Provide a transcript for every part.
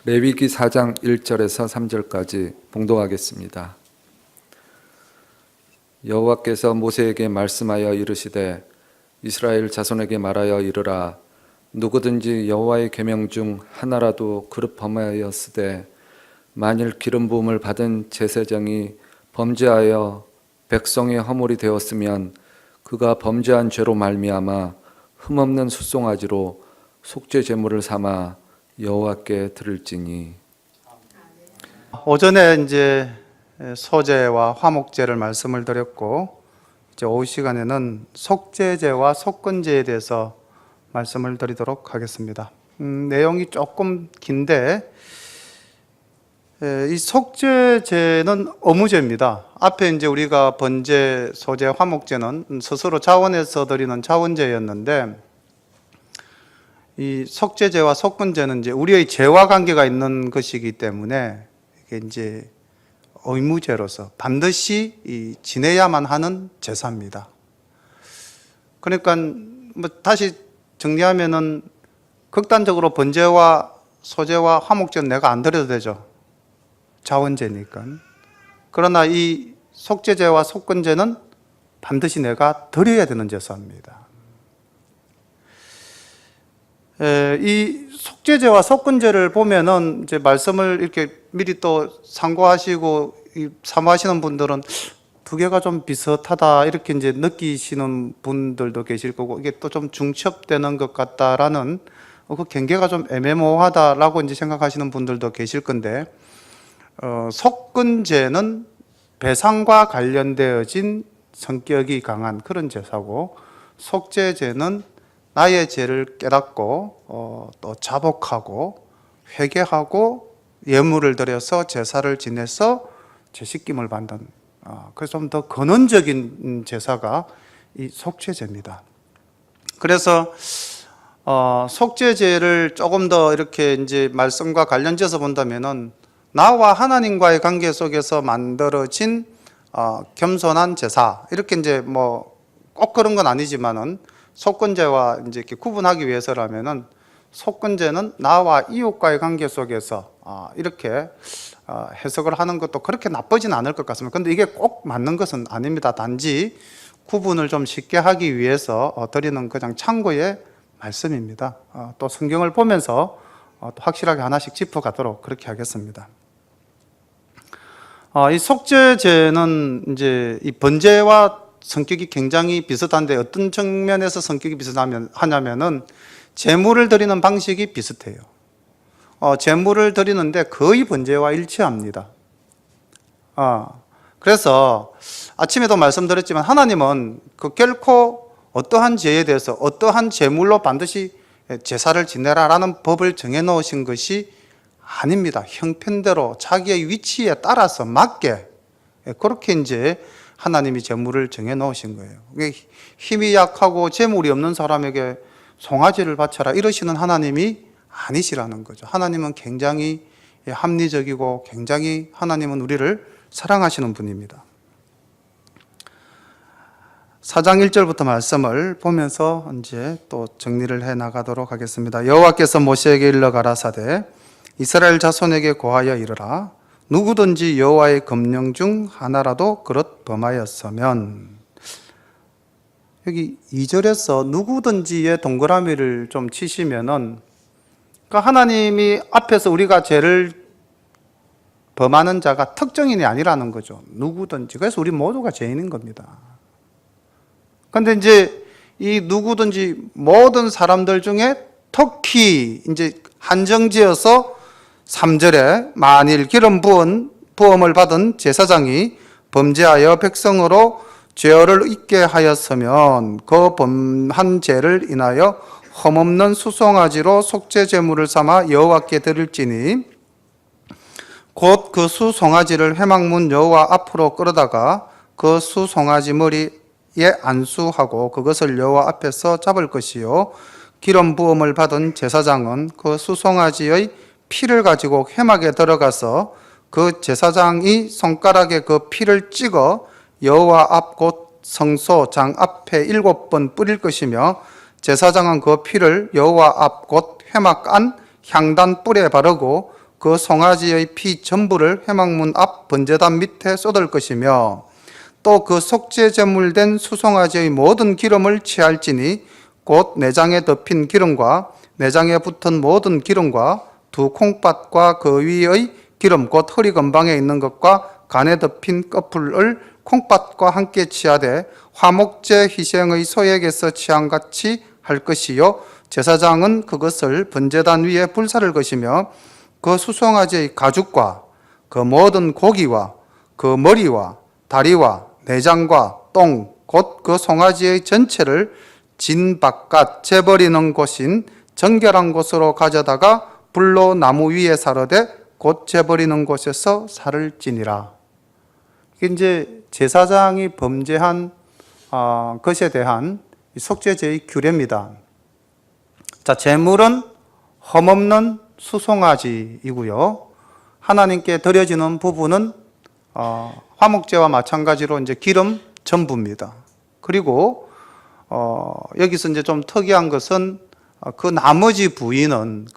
레위기 4장 1절에서 3절까지 봉독하겠습니다. 여호와께서 모세에게 말씀하여 이르시되 이스라엘 자손에게 말하여 이르라. 누구든지 여호와의 계명 중 하나라도 그릇 범하였으되 만일 기름 부음을 받은 제사장이 범죄하여 백성의 허물이 되었으면 그가 범죄한 죄로 말미암아 흠없는 숫송아지로 속죄 제물을 삼아 여호와께 드릴지니. 오전에 이제 소제와 화목제를 말씀을 드렸고, 이제 오후 시간에는 속죄제와 속건제에 대해서 말씀을 드리도록 하겠습니다. 내용이 조금 긴데, 이 속죄제는 어무제입니다. 앞에 이제 우리가 번제, 소제, 화목제는 스스로 자원해서 드리는 자원제였는데, 이 속죄제와 속건제는 이제 우리의 죄와 관계가 있는 것이기 때문에 이게 이제 의무제로서 반드시 지내야만 하는 제사입니다. 그러니까 뭐 다시 정리하면은 극단적으로 번제와 소제와 화목제는 내가 안 드려도 되죠. 자원제니까. 그러나 이 속죄제와 속건제는 반드시 내가 드려야 되는 제사입니다. 이 속죄제와 속건제를 보면은 이제 말씀을 이렇게 미리 또 참고하시고 사모하시는 분들은 두 개가 좀 비슷하다 이렇게 이제 느끼시는 분들도 계실 거고, 이게 또 좀 중첩되는 것 같다라는 그 경계가 좀 애매모호하다라고 이제 생각하시는 분들도 계실 건데, 속건제는 배상과 관련되어진 성격이 강한 그런 제사고, 속죄제는 나의 죄를 깨닫고 또 자복하고 회개하고 예물을 드려서 제사를 지내서 죄 씻김을 받는, 그래서 좀 더 근원적인 제사가 이 속죄제입니다. 그래서 속죄제를 조금 더 이렇게 이제 말씀과 관련지어서 본다면은 나와 하나님과의 관계 속에서 만들어진 겸손한 제사, 이렇게 이제 뭐 꼭 그런 건 아니지만은 속건제와 이제 이렇게 구분하기 위해서라면은 속건제는 나와 이웃과의 관계 속에서 이렇게 해석을 하는 것도 그렇게 나쁘진 않을 것 같습니다. 그런데 이게 꼭 맞는 것은 아닙니다. 단지 구분을 좀 쉽게 하기 위해서 드리는 그냥 참고의 말씀입니다. 또 성경을 보면서 또 확실하게 하나씩 짚어가도록 그렇게 하겠습니다. 이 속죄제는 이제 이 번제와 성격이 굉장히 비슷한데, 어떤 측면에서 성격이 비슷하냐면은 제물을 드리는 방식이 비슷해요. 제물을 드리는데 거의 번제와 일치합니다. 그래서 아침에도 말씀드렸지만 하나님은 결코 어떠한 죄에 대해서 어떠한 제물로 반드시 제사를 지내라라는 법을 정해놓으신 것이 아닙니다. 형편대로 자기의 위치에 따라서 맞게 그렇게 이제 하나님이 제물을 정해 놓으신 거예요. 힘이 약하고 재물이 없는 사람에게 송아지를 바쳐라 이러시는 하나님이 아니시라는 거죠. 하나님은 굉장히 합리적이고 굉장히 하나님은 우리를 사랑하시는 분입니다. 4장 1절부터 말씀을 보면서 이제 또 정리를 해 나가도록 하겠습니다. 여호와께서 모세에게 일러 가라사대 이스라엘 자손에게 고하여 이르라. 누구든지 여호와의 검령 중 하나라도 그릇 범하였으면, 여기 2절에서 누구든지의 동그라미를 좀 치시면은, 그러니까 하나님이 앞에서 우리가 죄를 범하는 자가 특정인이 아니라는 거죠. 누구든지. 그래서 우리 모두가 죄인인 겁니다. 그런데 이제 이 누구든지 모든 사람들 중에 특히 이제 한정지어서 3절에 만일 기름 부음을 받은 제사장이 범죄하여 백성으로 죄를 잊게 하였으면 그 범한 죄를 인하여 흠없는 수송아지로 속죄 제물을 삼아 여호와께 드릴지니, 곧 그 수송아지를 회막문 여호와 앞으로 끌어다가 그 수송아지 머리에 안수하고 그것을 여호와 앞에서 잡을 것이요, 기름 부음을 받은 제사장은 그 수송아지의 피를 가지고 회막에 들어가서 그 제사장이 손가락에 그 피를 찍어 여호와 앞 곧 성소 장 앞에 7번 뿌릴 것이며, 제사장은 그 피를 여호와 앞 곧 회막 안 향단 뿔에 바르고 그 송아지의 피 전부를 회막문 앞 번제단 밑에 쏟을 것이며 또 그 속죄 제물된 수송아지의 모든 기름을 취할지니 곧 내장에 덮인 기름과 내장에 붙은 모든 기름과 두 콩팥과 그 위의 기름 곧 허리 근방에 있는 것과 간에 덮인 꺼풀을 콩팥과 함께 취하되 화목제 희생의 소액에서 취한같이 할 것이요 제사장은 그것을 번제단 위에 불사를 것이며 그 수송아지의 가죽과 그 모든 고기와 그 머리와 다리와 내장과 똥 곧 그 송아지의 전체를 진 바깥 재버리는 곳인 정결한 곳으로 가져다가 불로 나무 위에 사르되 곧 재버리는 곳에서 살을 찌니라. 이게 이제 제사장이 범죄한 것에 대한 속죄제의 규례입니다. 자, 제물은 흠없는 수송아지이고요. 하나님께 드려지는 부분은 화목제와 마찬가지로 이제 기름 전부입니다. 그리고 여기서 이제 좀 특이한 것은 그 나머지 부위는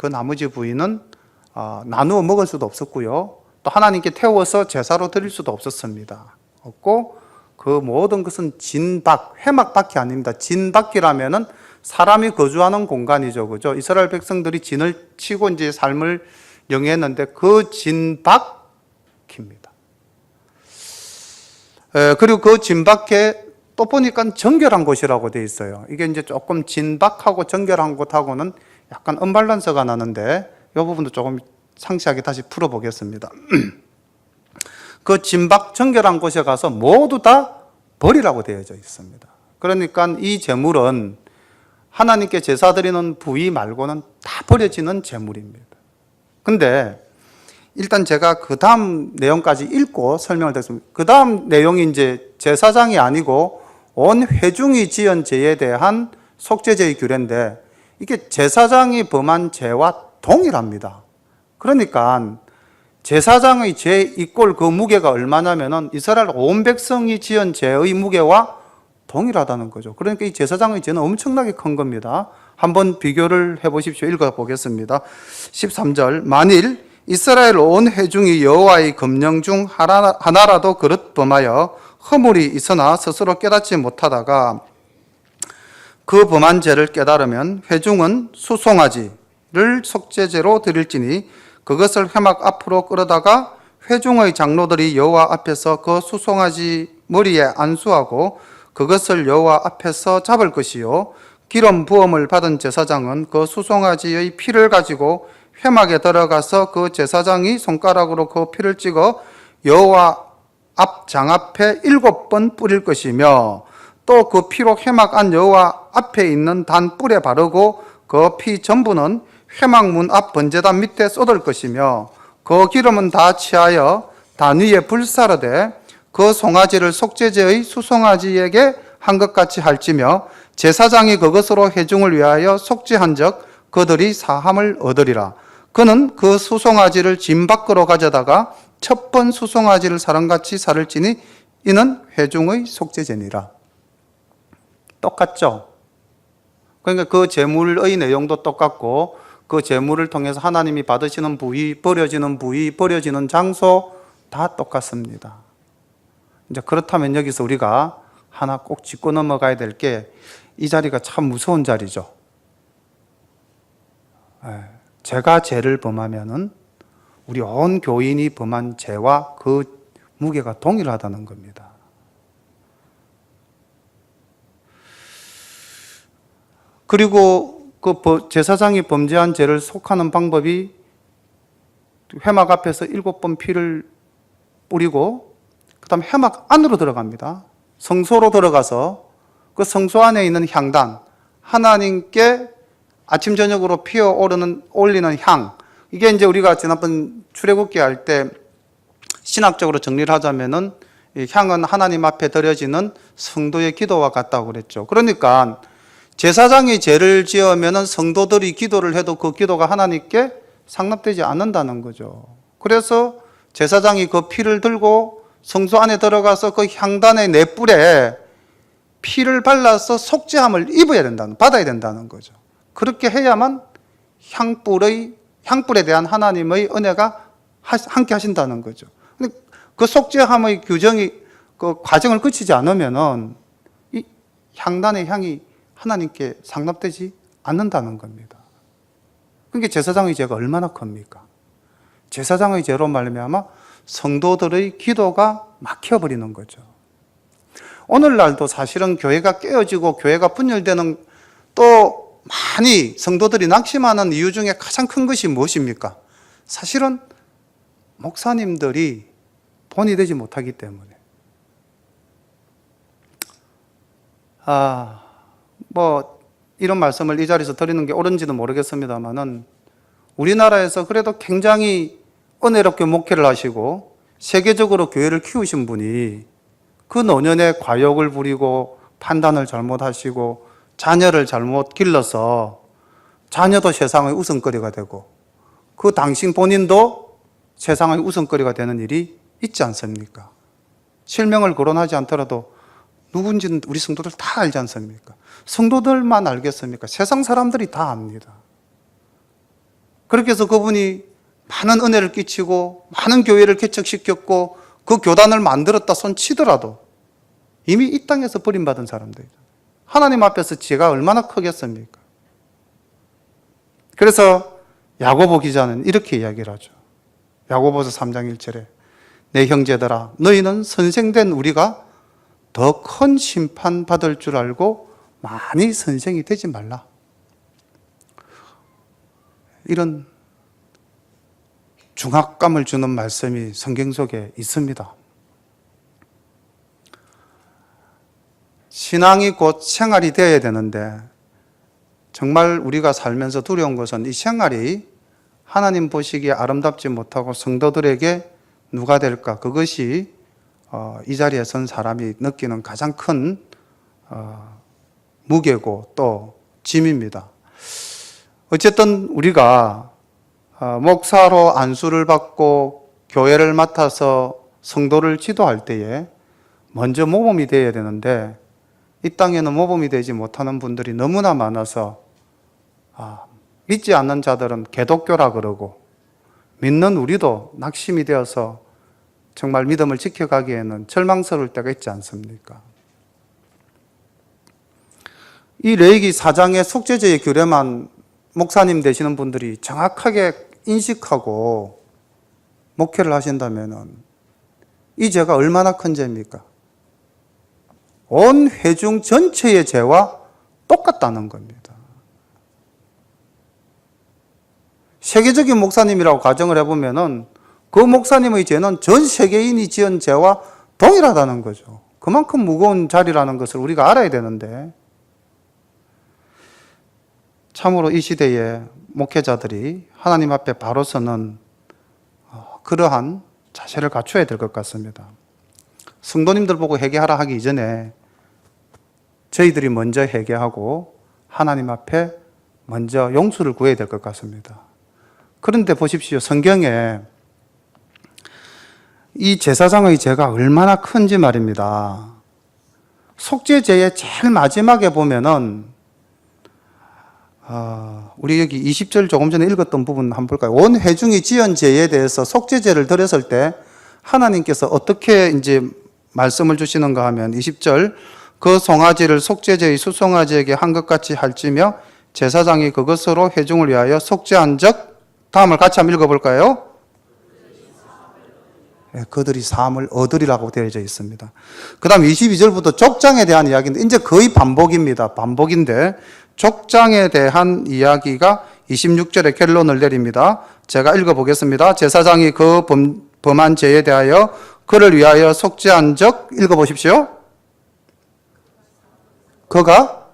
나누어 먹을 수도 없었고요. 또 하나님께 태워서 제사로 드릴 수도 없었습니다. 없고 그 모든 것은 진박, 회막밖에 아닙니다. 진박이라면은 사람이 거주하는 공간이죠. 그죠? 이스라엘 백성들이 진을 치고 이제 삶을 영위했는데 그 진박입니다. 그리고 그 진박에 또 보니까 정결한 곳이라고 되어 있어요. 이게 이제 조금 진박하고 정결한 곳하고는 약간 언밸런스가 나는데 이 부분도 조금 상세하게 다시 풀어보겠습니다. 그 진박 정결한 곳에 가서 모두 다 버리라고 되어져 있습니다. 그러니까 이 제물은 하나님께 제사 드리는 부위 말고는 다 버려지는 제물입니다. 근데 일단 제가 그 다음 내용까지 읽고 설명을 드렸습니다. 그 다음 내용이 이제 제사장이 아니고 온 회중이 지은 죄에 대한 속죄제의 규례인데 이게 제사장이 범한 죄와 동일합니다. 그러니까 제사장의 죄 이꼴 그 무게가 얼마냐면은 이스라엘 온 백성이 지은 죄의 무게와 동일하다는 거죠. 그러니까 이 제사장의 죄는 엄청나게 큰 겁니다. 한번 비교를 해보십시오. 읽어보겠습니다. 13절 만일 이스라엘 온 회중이 여호와의 금령 중 하나라도 그릇 범하여 허물이 있으나 스스로 깨닫지 못하다가 그 범한 죄를 깨달으면 회중은 수송아지를 속죄제로 드릴지니 그것을 회막 앞으로 끌어다가 회중의 장로들이 여호와 앞에서 그 수송아지 머리에 안수하고 그것을 여호와 앞에서 잡을 것이요 기름 부음을 받은 제사장은 그 수송아지의 피를 가지고 회막에 들어가서 그 제사장이 손가락으로 그 피를 찍어 여호와 앞 장앞에 7번 뿌릴 것이며 또 그 피로 회막 안 여호와 앞에 있는 단 뿔에 바르고 그 피 전부는 회막문 앞 번제단 밑에 쏟을 것이며 그 기름은 다 취하여 단 위에 불사르되 그 송아지를 속죄제의 수송아지에게 한 것 같이 할지며 제사장이 그것으로 회중을 위하여 속죄한즉 그들이 사함을 얻으리라. 그는 그 수송아지를 진 밖으로 가져다가 첫 번 수송아지를 사람같이 살을지니 이는 회중의 속죄제니라. 똑같죠? 그러니까 그 제물의 내용도 똑같고 그 제물을 통해서 하나님이 받으시는 부위, 버려지는 부위, 버려지는 장소 다 똑같습니다. 이제 그렇다면 여기서 우리가 하나 꼭 짚고 넘어가야 될 게 이 자리가 참 무서운 자리죠. 제가 죄를 범하면은 우리 온 교인이 범한 죄와 그 무게가 동일하다는 겁니다. 그리고 그 제사장이 범죄한 죄를 속하는 방법이 회막 앞에서 7번 피를 뿌리고 그 다음에 회막 안으로 들어갑니다. 성소로 들어가서 그 성소 안에 있는 향단, 하나님께 아침 저녁으로 피어 올리는 향, 이게 이제 우리가 지난번 출애굽기 할 때 신학적으로 정리를 하자면은 이 향은 하나님 앞에 드려지는 성도의 기도와 같다고 그랬죠. 그러니까 제사장이 죄를 지으면은 성도들이 기도를 해도 그 기도가 하나님께 상납되지 않는다는 거죠. 그래서 제사장이 그 피를 들고 성소 안에 들어가서 그 향단의 네 뿔에 피를 발라서 속죄함을 받아야 된다는 거죠. 그렇게 해야만 향불의 향불에 대한 하나님의 은혜가 함께 하신다는 거죠. 근데 그 속죄함의 규정이 그 과정을 거치지 않으면은 이 향단의 향이 하나님께 상납되지 않는다는 겁니다. 그게 제사장의 죄가 얼마나 큽니까? 제사장의 죄로 말미암아 성도들의 기도가 막혀버리는 거죠. 오늘날도 사실은 교회가 깨어지고 교회가 분열되는 또 많이 성도들이 낙심하는 이유 중에 가장 큰 것이 무엇입니까? 사실은 목사님들이 본이 되지 못하기 때문에. 이런 말씀을 이 자리에서 드리는 게 옳은지는 모르겠습니다만은 우리나라에서 그래도 굉장히 은혜롭게 목회를 하시고 세계적으로 교회를 키우신 분이 그 노년에 과욕을 부리고 판단을 잘못하시고 자녀를 잘못 길러서 자녀도 세상의 웃음거리가 되고 그 당신 본인도 세상의 웃음거리가 되는 일이 있지 않습니까? 실명을 거론하지 않더라도 누군지는 우리 성도들 다 알지 않습니까? 성도들만 알겠습니까? 세상 사람들이 다 압니다. 그렇게 해서 그분이 많은 은혜를 끼치고 많은 교회를 개척시켰고 그 교단을 만들었다 손치더라도 이미 이 땅에서 버림받은 사람들이죠. 하나님 앞에서 죄가 얼마나 크겠습니까? 그래서 야고보 기자는 이렇게 이야기를 하죠. 야고보서 3장 1절에 내 형제들아 너희는 선생된 우리가 더 큰 심판 받을 줄 알고 많이 선생이 되지 말라. 이런 중압감을 주는 말씀이 성경 속에 있습니다. 신앙이 곧 생활이 되어야 되는데 정말 우리가 살면서 두려운 것은 이 생활이 하나님 보시기에 아름답지 못하고 성도들에게 누가 될까? 그것이 이 자리에 선 사람이 느끼는 가장 큰 무게고 또 짐입니다. 어쨌든 우리가 목사로 안수를 받고 교회를 맡아서 성도를 지도할 때에 먼저 모범이 되어야 되는데 이 땅에는 모범이 되지 못하는 분들이 너무나 많아서 믿지 않는 자들은 개독교라 그러고 믿는 우리도 낙심이 되어서 정말 믿음을 지켜가기에는 절망스러울 때가 있지 않습니까? 이 레위기 4장의 속죄제의 규례만 목사님 되시는 분들이 정확하게 인식하고 목회를 하신다면 이 죄가 얼마나 큰 죄입니까? 온 회중 전체의 죄와 똑같다는 겁니다. 세계적인 목사님이라고 가정을 해보면은 그 목사님의 죄는 전 세계인이 지은 죄와 동일하다는 거죠. 그만큼 무거운 자리라는 것을 우리가 알아야 되는데 참으로 이 시대의 목회자들이 하나님 앞에 바로 서는 그러한 자세를 갖춰야 될 것 같습니다. 성도님들 보고 회개하라 하기 이전에 저희들이 먼저 회개하고 하나님 앞에 먼저 용서를 구해야 될 것 같습니다. 그런데 보십시오. 성경에 이 제사장의 죄가 얼마나 큰지 말입니다. 속죄제의 제일 마지막에 보면은 우리 여기 20절 조금 전에 읽었던 부분 한번 볼까요? 온 회중이 지은 죄에 대해서 속죄제를 드렸을 때 하나님께서 어떻게 이제 말씀을 주시는가 하면 20절 그 송아지를 속죄제의 수송아지에게 한 것 같이 할지며 제사장이 그것으로 회중을 위하여 속죄한 적 다음을 같이 한번 읽어볼까요? 그들이 사함을 얻으리라고 되어져 있습니다. 그 다음 22절부터 족장에 대한 이야기인데 이제 거의 반복입니다. 반복인데 족장에 대한 이야기가 26절에 결론을 내립니다. 제가 읽어보겠습니다. 제사장이 그 범한 죄에 대하여 그를 위하여 속죄한 적 읽어보십시오. 그가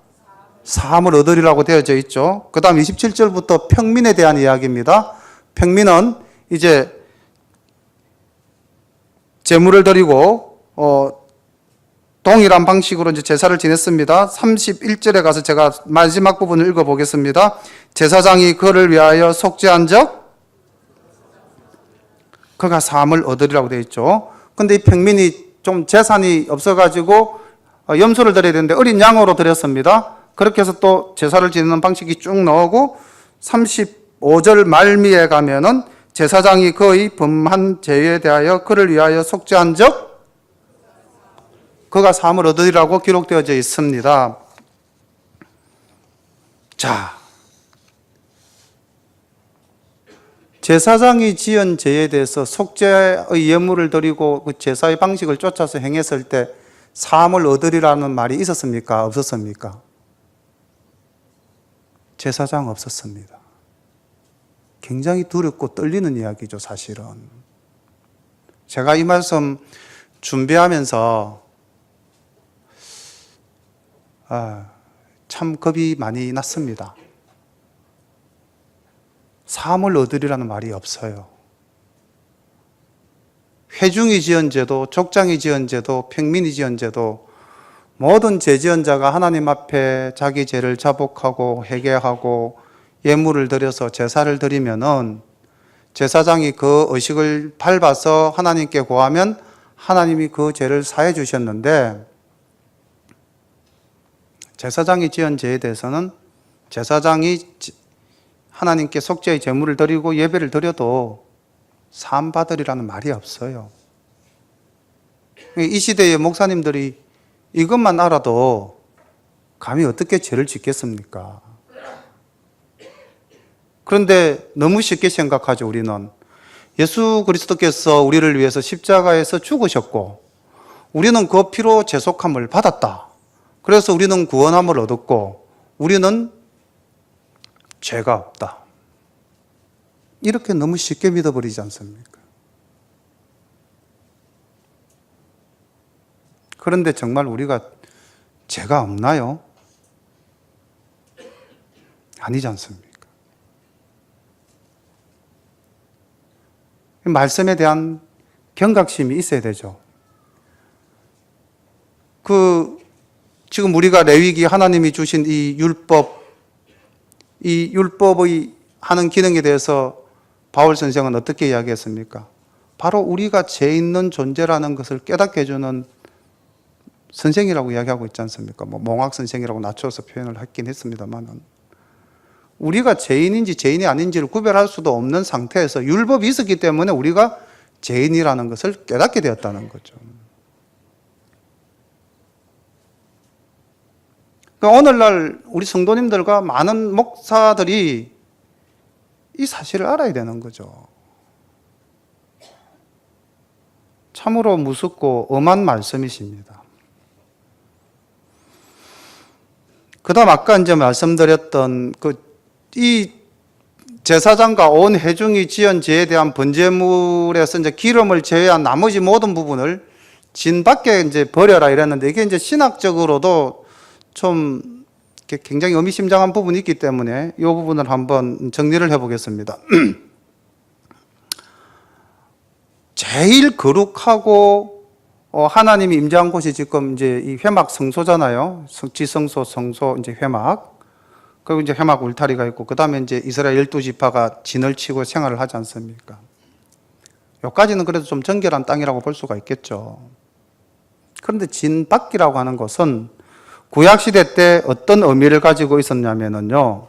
사함을 얻으리라고 되어져 있죠. 그 다음 27절부터 평민에 대한 이야기입니다. 평민은 이제 제물을 드리고 동일한 방식으로 이제 제사를 지냈습니다. 31절에 가서 제가 마지막 부분을 읽어보겠습니다. 제사장이 그를 위하여 속죄한 적 그가 사함을 얻으리라고 되어 있죠. 근데 이 평민이 좀 재산이 없어가지고 염소를 드려야 되는데 어린 양으로 드렸습니다. 그렇게 해서 또 제사를 지내는 방식이 쭉 나오고 30 15절 말미에 가면은 제사장이 그의 범한 죄에 대하여 그를 위하여 속죄한 적 그가 사함을 얻으리라고 기록되어져 있습니다. 자, 제사장이 지은 죄에 대해서 속죄의 예물을 드리고 그 제사의 방식을 쫓아서 행했을 때 사함을 얻으리라는 말이 있었습니까? 없었습니까? 제사장 없었습니다. 굉장히 두렵고 떨리는 이야기죠, 사실은. 제가 이 말씀 준비하면서 참 겁이 많이 났습니다. 사함을 얻으리라는 말이 없어요. 회중이 지은 죄도, 족장이 지은 죄도, 평민이 지은 죄도 모든 죄 지은 자가 하나님 앞에 자기 죄를 자복하고 회개하고 예물을 드려서 제사를 드리면은 제사장이 그 의식을 밟아서 하나님께 구하면 하나님이 그 죄를 사해 주셨는데, 제사장이 지은 죄에 대해서는 제사장이 하나님께 속죄의 제물을 드리고 예배를 드려도 사함 받으리라는 말이 없어요. 이 시대의 목사님들이 이것만 알아도 감히 어떻게 죄를 짓겠습니까? 그런데 너무 쉽게 생각하죠, 우리는. 예수 그리스도께서 우리를 위해서 십자가에서 죽으셨고 우리는 그 피로 죄속함을 받았다. 그래서 우리는 구원함을 얻었고 우리는 죄가 없다. 이렇게 너무 쉽게 믿어버리지 않습니까? 그런데 정말 우리가 죄가 없나요? 아니지 않습니까? 말씀에 대한 경각심이 있어야 되죠. 지금 우리가 레위기 하나님이 주신 이 율법의 하는 기능에 대해서 바울 선생은 어떻게 이야기했습니까? 바로 우리가 죄 있는 존재라는 것을 깨닫게 해주는 선생이라고 이야기하고 있지 않습니까? 몽학 선생이라고 낮춰서 표현을 했긴 했습니다만은 우리가 죄인인지 죄인이 아닌지를 구별할 수도 없는 상태에서 율법이 있었기 때문에 우리가 죄인이라는 것을 깨닫게 되었다는 거죠. 오늘날 우리 성도님들과 많은 목사들이 이 사실을 알아야 되는 거죠. 참으로 무섭고 엄한 말씀이십니다. 그 다음 아까 이제 말씀드렸던 이 제사장과 온 회중이 지은 죄에 대한 번제물에서 이제 기름을 제외한 나머지 모든 부분을 진 밖에 이제 버려라 이랬는데, 이게 이제 신학적으로도 좀 굉장히 의미심장한 부분이 있기 때문에 이 부분을 한번 정리를 해보겠습니다. 제일 거룩하고 하나님이 임재한 곳이 지금 이제 이 회막 성소잖아요. 지성소, 성소, 이제 회막. 그리고 이제 회막 울타리가 있고, 그 다음에 이제 이스라엘 12지파가 진을 치고 생활을 하지 않습니까? 여기까지는 그래도 좀 정결한 땅이라고 볼 수가 있겠죠. 그런데 진 밖이라고 하는 것은 구약시대 때 어떤 의미를 가지고 있었냐면요.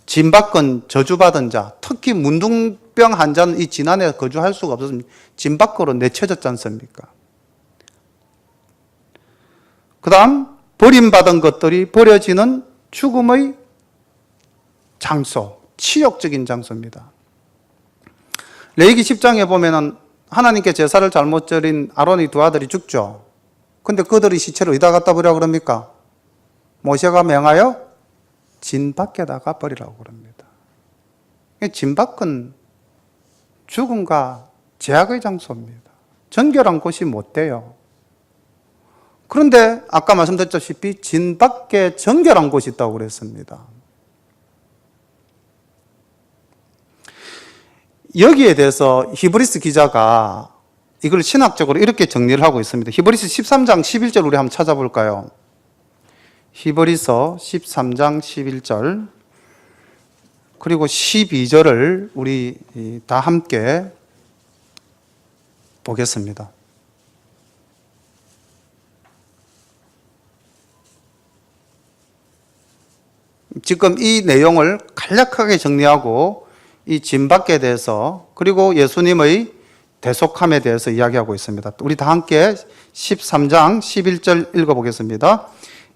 진 밖은 저주받은 자, 특히 문둥병 환자는 이 진 안에 거주할 수가 없었습니다. 진 밖으로 내쳐졌지 않습니까? 그 다음, 버림받은 것들이 버려지는 죽음의 장소, 치욕적인 장소입니다. 레위기 10장에 보면은 하나님께 제사를 잘못 드린 아론의 두 아들이 죽죠. 근데 그들의 시체를 어디다 갖다 버리라고 그럽니까? 모세가 명하여 진 밖에다가 버리라고 그럽니다. 진 밖은 죽음과 제약의 장소입니다. 정결한 곳이 못 돼요. 그런데 아까 말씀드렸다시피 진 밖에 정결한 곳이 있다고 그랬습니다. 여기에 대해서 히브리스 기자가 이걸 신학적으로 이렇게 정리를 하고 있습니다. 히브리서 13장 11절 우리 한번 찾아볼까요? 히브리서 13장 11절 그리고 12절을 우리 다 함께 보겠습니다. 지금 이 내용을 간략하게 정리하고 이 짐밖에 대해서 그리고 예수님의 대속함에 대해서 이야기하고 있습니다. 우리 다 함께 13장 11절 읽어보겠습니다.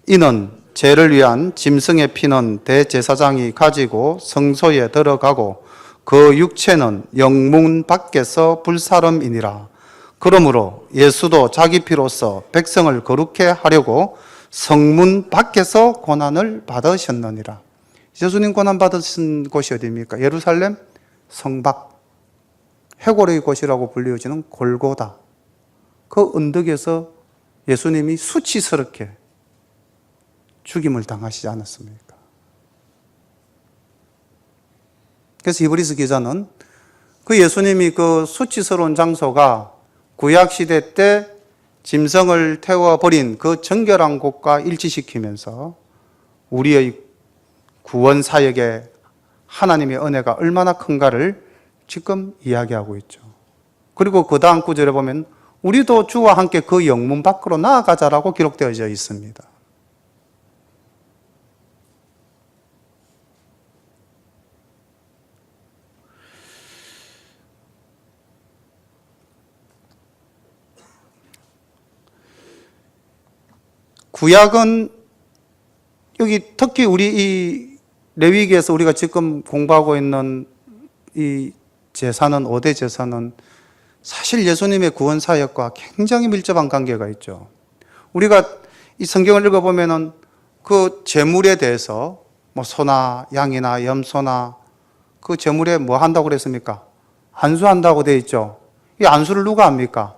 이는 죄를 위한 짐승의 피는 대제사장이 가지고 성소에 들어가고 그 육체는 영문 밖에서 불사름이니라. 그러므로 예수도 자기 피로써 백성을 거룩해 하려고 성문 밖에서 고난을 받으셨느니라. 예수님 고난 받으신 곳이 어디입니까? 예루살렘 성밖, 해골의 곳이라고 불리워지는 골고다. 그 언덕에서 예수님이 수치스럽게 죽임을 당하시지 않았습니까? 그래서 히브리서 기자는 그 예수님이 그 수치스러운 장소가 구약시대 때 짐승을 태워버린 그 정결한 곳과 일치시키면서 우리의 구원 사역에 하나님의 은혜가 얼마나 큰가를 지금 이야기하고 있죠. 그리고 그 다음 구절에 보면 우리도 주와 함께 그 영문 밖으로 나아가자라고 기록되어져 있습니다. 구약은 여기 특히 우리 이 레위기에서 우리가 지금 공부하고 있는 이 제사는 5대 제사는 사실 예수님의 구원 사역과 굉장히 밀접한 관계가 있죠. 우리가 이 성경을 읽어보면은 그 제물에 대해서 뭐 소나 양이나 염소나 그 제물에 뭐 한다고 그랬습니까? 안수한다고 되어 있죠. 이 안수를 누가 합니까?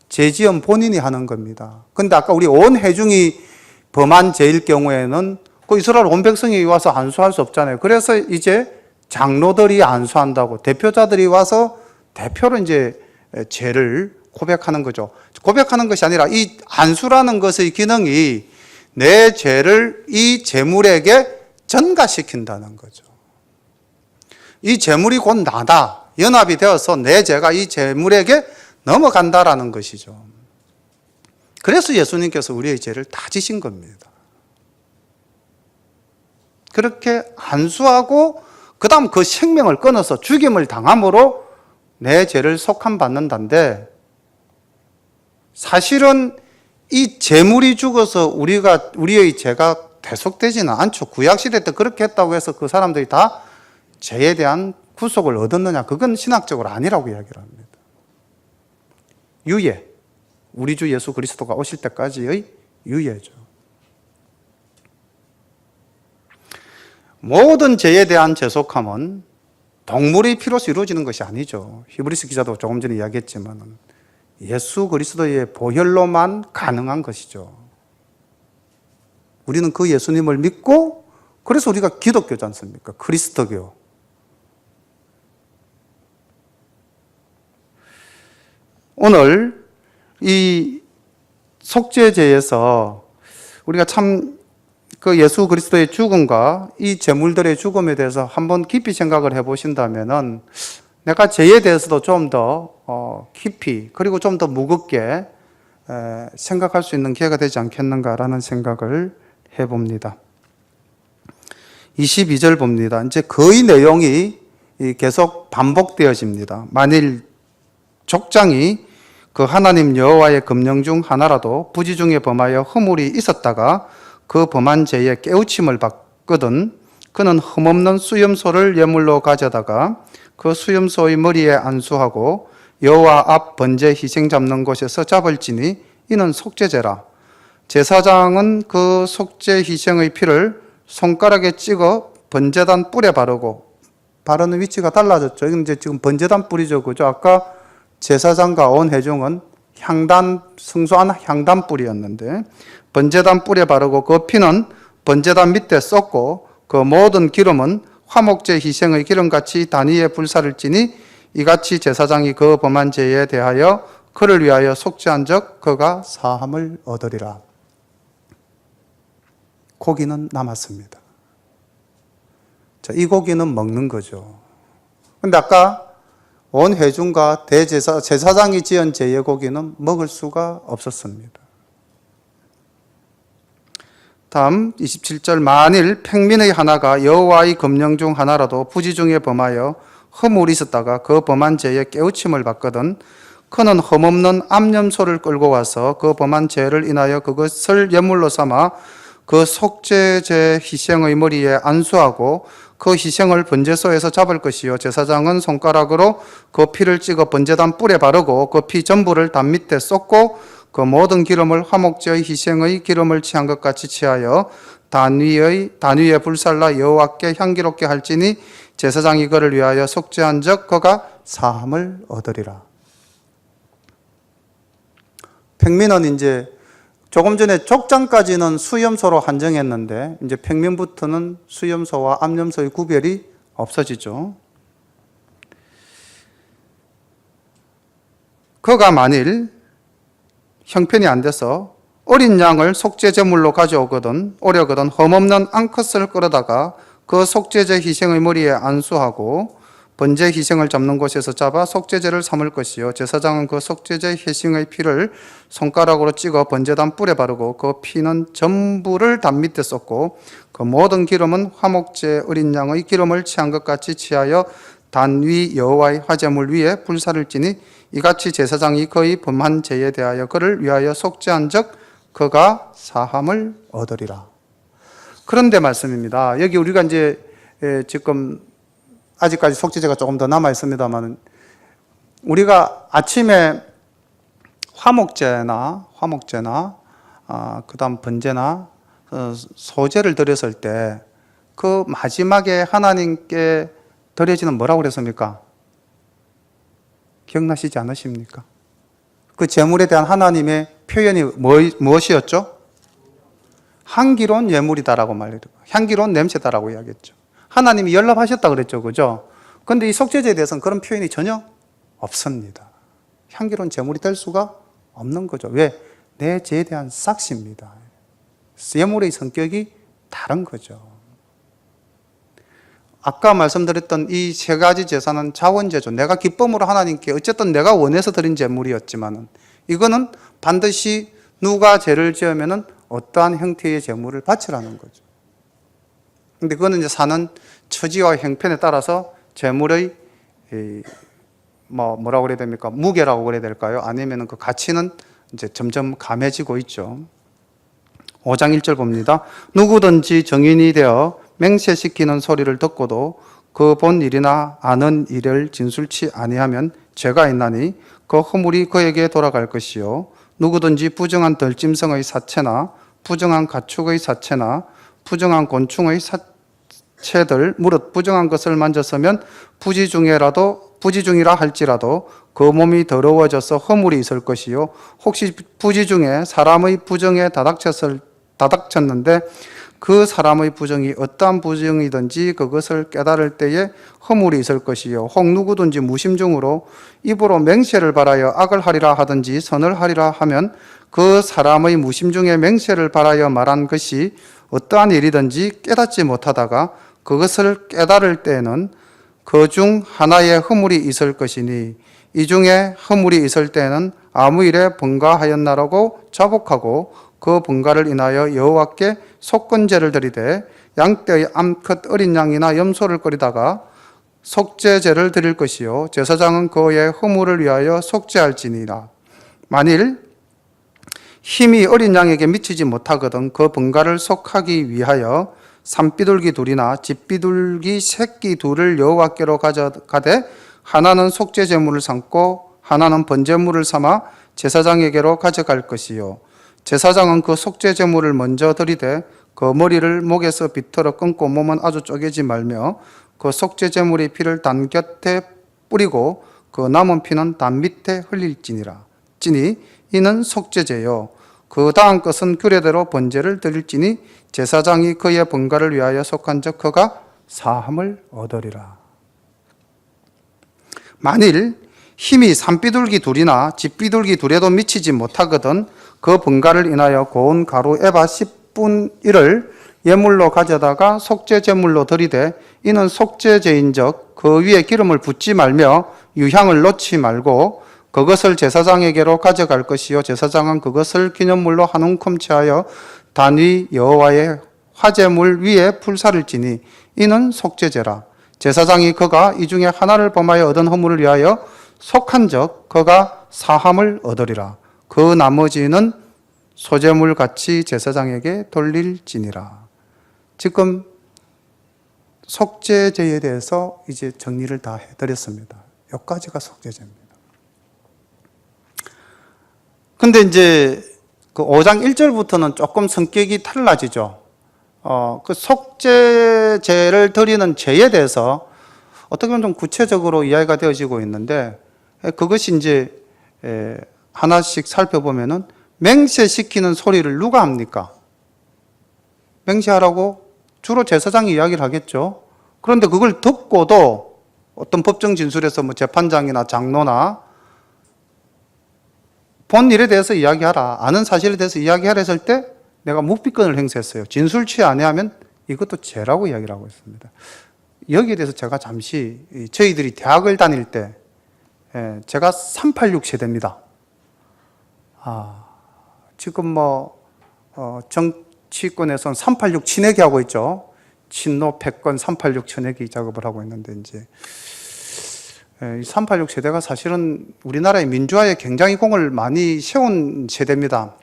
제지은 본인이 하는 겁니다. 근데 아까 우리 온 회중이 범한 죄일 경우에는 그 이스라엘 온 백성이 와서 안수할 수 없잖아요. 그래서 이제 장로들이 안수한다고 대표자들이 와서 대표로 이제 죄를 고백하는 거죠. 고백하는 것이 아니라 이 안수라는 것의 기능이 내 죄를 이 제물에게 전가시킨다는 거죠. 이 제물이 곧 나다. 연합이 되어서 내 죄가 이 제물에게 넘어간다라는 것이죠. 그래서 예수님께서 우리의 죄를 다 지신 겁니다. 그렇게 안수하고 그 다음 그 생명을 끊어서 죽임을 당함으로 내 죄를 속함받는다는데 사실은 이 제물이 죽어서 우리의 죄가 대속되지는 않죠. 구약시대 때 그렇게 했다고 해서 그 사람들이 다 죄에 대한 구속을 얻었느냐? 그건 신학적으로 아니라고 이야기를 합니다. 유예. 우리 주 예수 그리스도가 오실 때까지의 유예죠. 모든 죄에 대한 죄속함은 동물의 피로서 이루어지는 것이 아니죠. 히브리서 기자도 조금 전에 이야기했지만 예수 그리스도의 보혈로만 가능한 것이죠. 우리는 그 예수님을 믿고 그래서 우리가 기독교지 않습니까? 그리스도교. 오늘 이 속죄제에서 우리가 참 그 예수 그리스도의 죽음과 이 제물들의 죽음에 대해서 한번 깊이 생각을 해보신다면은 내가 죄에 대해서도 좀 더 깊이 그리고 좀 더 무겁게 생각할 수 있는 기회가 되지 않겠는가라는 생각을 해봅니다. 22절 봅니다. 이제 거의 내용이 계속 반복되어집니다. 만일 족장이 그 하나님 여호와의 금령 중 하나라도 부지 중에 범하여 허물이 있었다가 그 범한 죄에 깨우침을 받거든 그는 흠없는 수염소를 예물로 가져다가 그 수염소의 머리에 안수하고 여호와 앞 번제 희생 잡는 곳에서 잡을지니 이는 속죄제라. 제사장은 그 속죄 희생의 피를 손가락에 찍어 번제단 뿔에 바르고 바르는 위치가 달라졌죠. 이제 지금 번제단 뿔이죠. 그죠? 아까 제사장과 온 회중은 향단, 성소한 향단 뿔이었는데 번제단 뿔에 바르고 그 피는 번제단 밑에 쏟고 그 모든 기름은 화목제 희생의 기름같이 단위에 불사를 찌니 이같이 제사장이 그 범한 죄에 대하여 그를 위하여 속죄한 적 그가 사함을 얻으리라. 고기는 남았습니다. 자, 이 고기는 먹는 거죠. 근데 아까 온 회중과 제사장이 지은 제의 고기는 먹을 수가 없었습니다. 다음 27절 만일 팽민의 하나가 여호와의 금령 중 하나라도 부지 중에 범하여 허물이 있었다가 그 범한 죄에 깨우침을 받거든 그는 흠없는 암염소를 끌고 와서 그 범한 죄를 인하여 그것을 예물로 삼아 그 속죄제 희생의 머리에 안수하고 그 희생을 번제소에서 잡을 것이요 제사장은 손가락으로 그 피를 찍어 번제단 뿔에 바르고 그 피 전부를 단 밑에 쏟고 그 모든 기름을 화목제의 희생의 기름을 취한 것 같이 취하여 단 위에 불살라 여호와께 향기롭게 할지니 제사장이 그를 위하여 속죄한즉 그가 사함을 얻으리라. 평민은 이제 조금 전에 족장까지는 수염소로 한정했는데 이제 평민부터는 수염소와 암염소의 구별이 없어지죠. 그가 만일 형편이 안 돼서 어린 양을 속죄 제물로 가져오거든 오려거든 흠없는 암컷을 끌어다가 그 속죄제 희생의 머리에 안수하고 번제 희생을 잡는 곳에서 잡아 속죄제를 삼을 것이요 제사장은 그 속죄제 희생의 피를 손가락으로 찍어 번제단 뿔에 바르고 그 피는 전부를 단 밑에 쏟고 그 모든 기름은 화목제 어린 양의 기름을 취한 것 같이 취하여 단 위 여호와의 화제물 위에 불사를 지니 이같이 제사장이 그의 범한 죄에 대하여 그를 위하여 속죄한즉 그가 사함을 얻으리라. 그런데 말씀입니다. 여기 우리가 이제 지금 아직까지 속죄제가 조금 더 남아 있습니다만 우리가 아침에 화목제나 그다음 번제나 소제를 드렸을 때 그 마지막에 하나님께 드려지는 뭐라고 그랬습니까? 기억나시지 않으십니까? 그 제물에 대한 하나님의 표현이 무엇이었죠? 향기로운 예물이다라고 말했고 향기로운 냄새다라고 이야기했죠. 하나님이 연락하셨다 그랬죠. 그죠? 그런데 이 속죄제에 대해서는 그런 표현이 전혀 없습니다. 향기로운 제물이 될 수가 없는 거죠. 왜? 내 죄에 대한 삭시입니다. 예물의 성격이 다른 거죠. 아까 말씀드렸던 이 세 가지 제사는 자원제죠. 내가 기쁨으로 하나님께 어쨌든 내가 원해서 드린 제물이었지만은 이거는 반드시 누가 죄를 지으면은 어떠한 형태의 제물을 바치라는 거죠. 근데 그거는 이제 사는 처지와 형편에 따라서 제물의 뭐라고 그래야 됩니까? 무게라고 그래야 될까요? 아니면은 그 가치는 이제 점점 감해지고 있죠. 5장 1절 봅니다. 누구든지 정인이 되어 맹세시키는 소리를 듣고도 그 본 일이나 아는 일을 진술치 아니하면 죄가 있나니 그 허물이 그에게 돌아갈 것이요 누구든지 부정한 들짐승의 사체나 부정한 가축의 사체나 부정한 곤충의 사체들 무릇 부정한 것을 만졌으면 부지중이라 할지라도 그 몸이 더러워져서 허물이 있을 것이요 혹시 부지중에 사람의 부정에 다닥쳤는데 그 사람의 부정이 어떠한 부정이든지 그것을 깨달을 때에 허물이 있을 것이요 혹 누구든지 무심중으로 입으로 맹세를 바라여 악을 하리라 하든지 선을 하리라 하면 그 사람의 무심중에 맹세를 바라여 말한 것이 어떠한 일이든지 깨닫지 못하다가 그것을 깨달을 때에는 그 중 하나의 허물이 있을 것이니 이 중에 허물이 있을 때에는 아무 일에 번가하였나라고 자복하고 그 번가를 인하여 여호와께 속건제를 드리되 양떼의 암컷 어린 양이나 염소를 끓이다가 속죄제를 드릴 것이요 제사장은 그의 허물을 위하여 속죄할지니라. 만일 힘이 어린 양에게 미치지 못하거든 그 번가를 속하기 위하여 산비둘기 둘이나 집비둘기 새끼 둘을 여호와께로 가져가되 하나는 속죄제물을 삼고 하나는 번제물을 삼아 제사장에게로 가져갈 것이요 제사장은 그 속죄제물을 먼저 드리되 그 머리를 목에서 비틀어 끊고 몸은 아주 쪼개지 말며 그 속죄제물의 피를 단 곁에 뿌리고 그 남은 피는 단 밑에 흘릴지니라. 찌니 이는 속죄제요 그 다음 것은 규례대로 번제를 드릴지니 제사장이 그의 번가를 위하여 속한즉 그가 사함을 얻으리라. 만일 힘이 산비둘기 둘이나 집비둘기 둘에도 미치지 못하거든 그 번가를 인하여 고운 가루 에바 10분 1을 예물로 가져다가 속죄제물로 드리되 이는 속죄제인즉 그 위에 기름을 붓지 말며 유향을 놓지 말고 그것을 제사장에게로 가져갈 것이요 제사장은 그것을 기념물로 한 움큼 취하여 단위 여호와의 화제물 위에 불사를 지니 이는 속죄제라. 제사장이 그가 이 중에 하나를 범하여 얻은 허물을 위하여 속한 적 그가 사함을 얻으리라. 그 나머지는 소재물 같이 제사장에게 돌릴지니라. 지금 속죄제에 대해서 이제 정리를 다 해드렸습니다. 여기까지가 속죄제입니다. 근데 이제 그 5장 1절부터는 조금 성격이 달라지죠. 그 속죄제를 드리는 죄에 대해서 어떻게 보면 좀 구체적으로 이야기가 되어지고 있는데, 그것이 이제 하나씩 살펴보면은 맹세시키는 소리를 누가 합니까? 맹세하라고 주로 제사장이 이야기를 하겠죠. 그런데 그걸 듣고도 어떤 법정 진술에서 뭐 재판장이나 장로나 본 일에 대해서 이야기하라, 아는 사실에 대해서 이야기하라 했을 때 내가 묵비권을 행사했어요. 진술 취해 안 하면 이것도 죄라고 이야기를 하고 있습니다. 여기에 대해서 제가 잠시, 저희들이 대학을 다닐 때 제가 386 세대입니다. 지금 정치권에서는 386 친애기 하고 있죠. 친노, 패권, 386 친애기 작업을 하고 있는데, 이제 이 386 세대가 사실은 우리나라의 민주화에 굉장히 공을 많이 세운 세대입니다.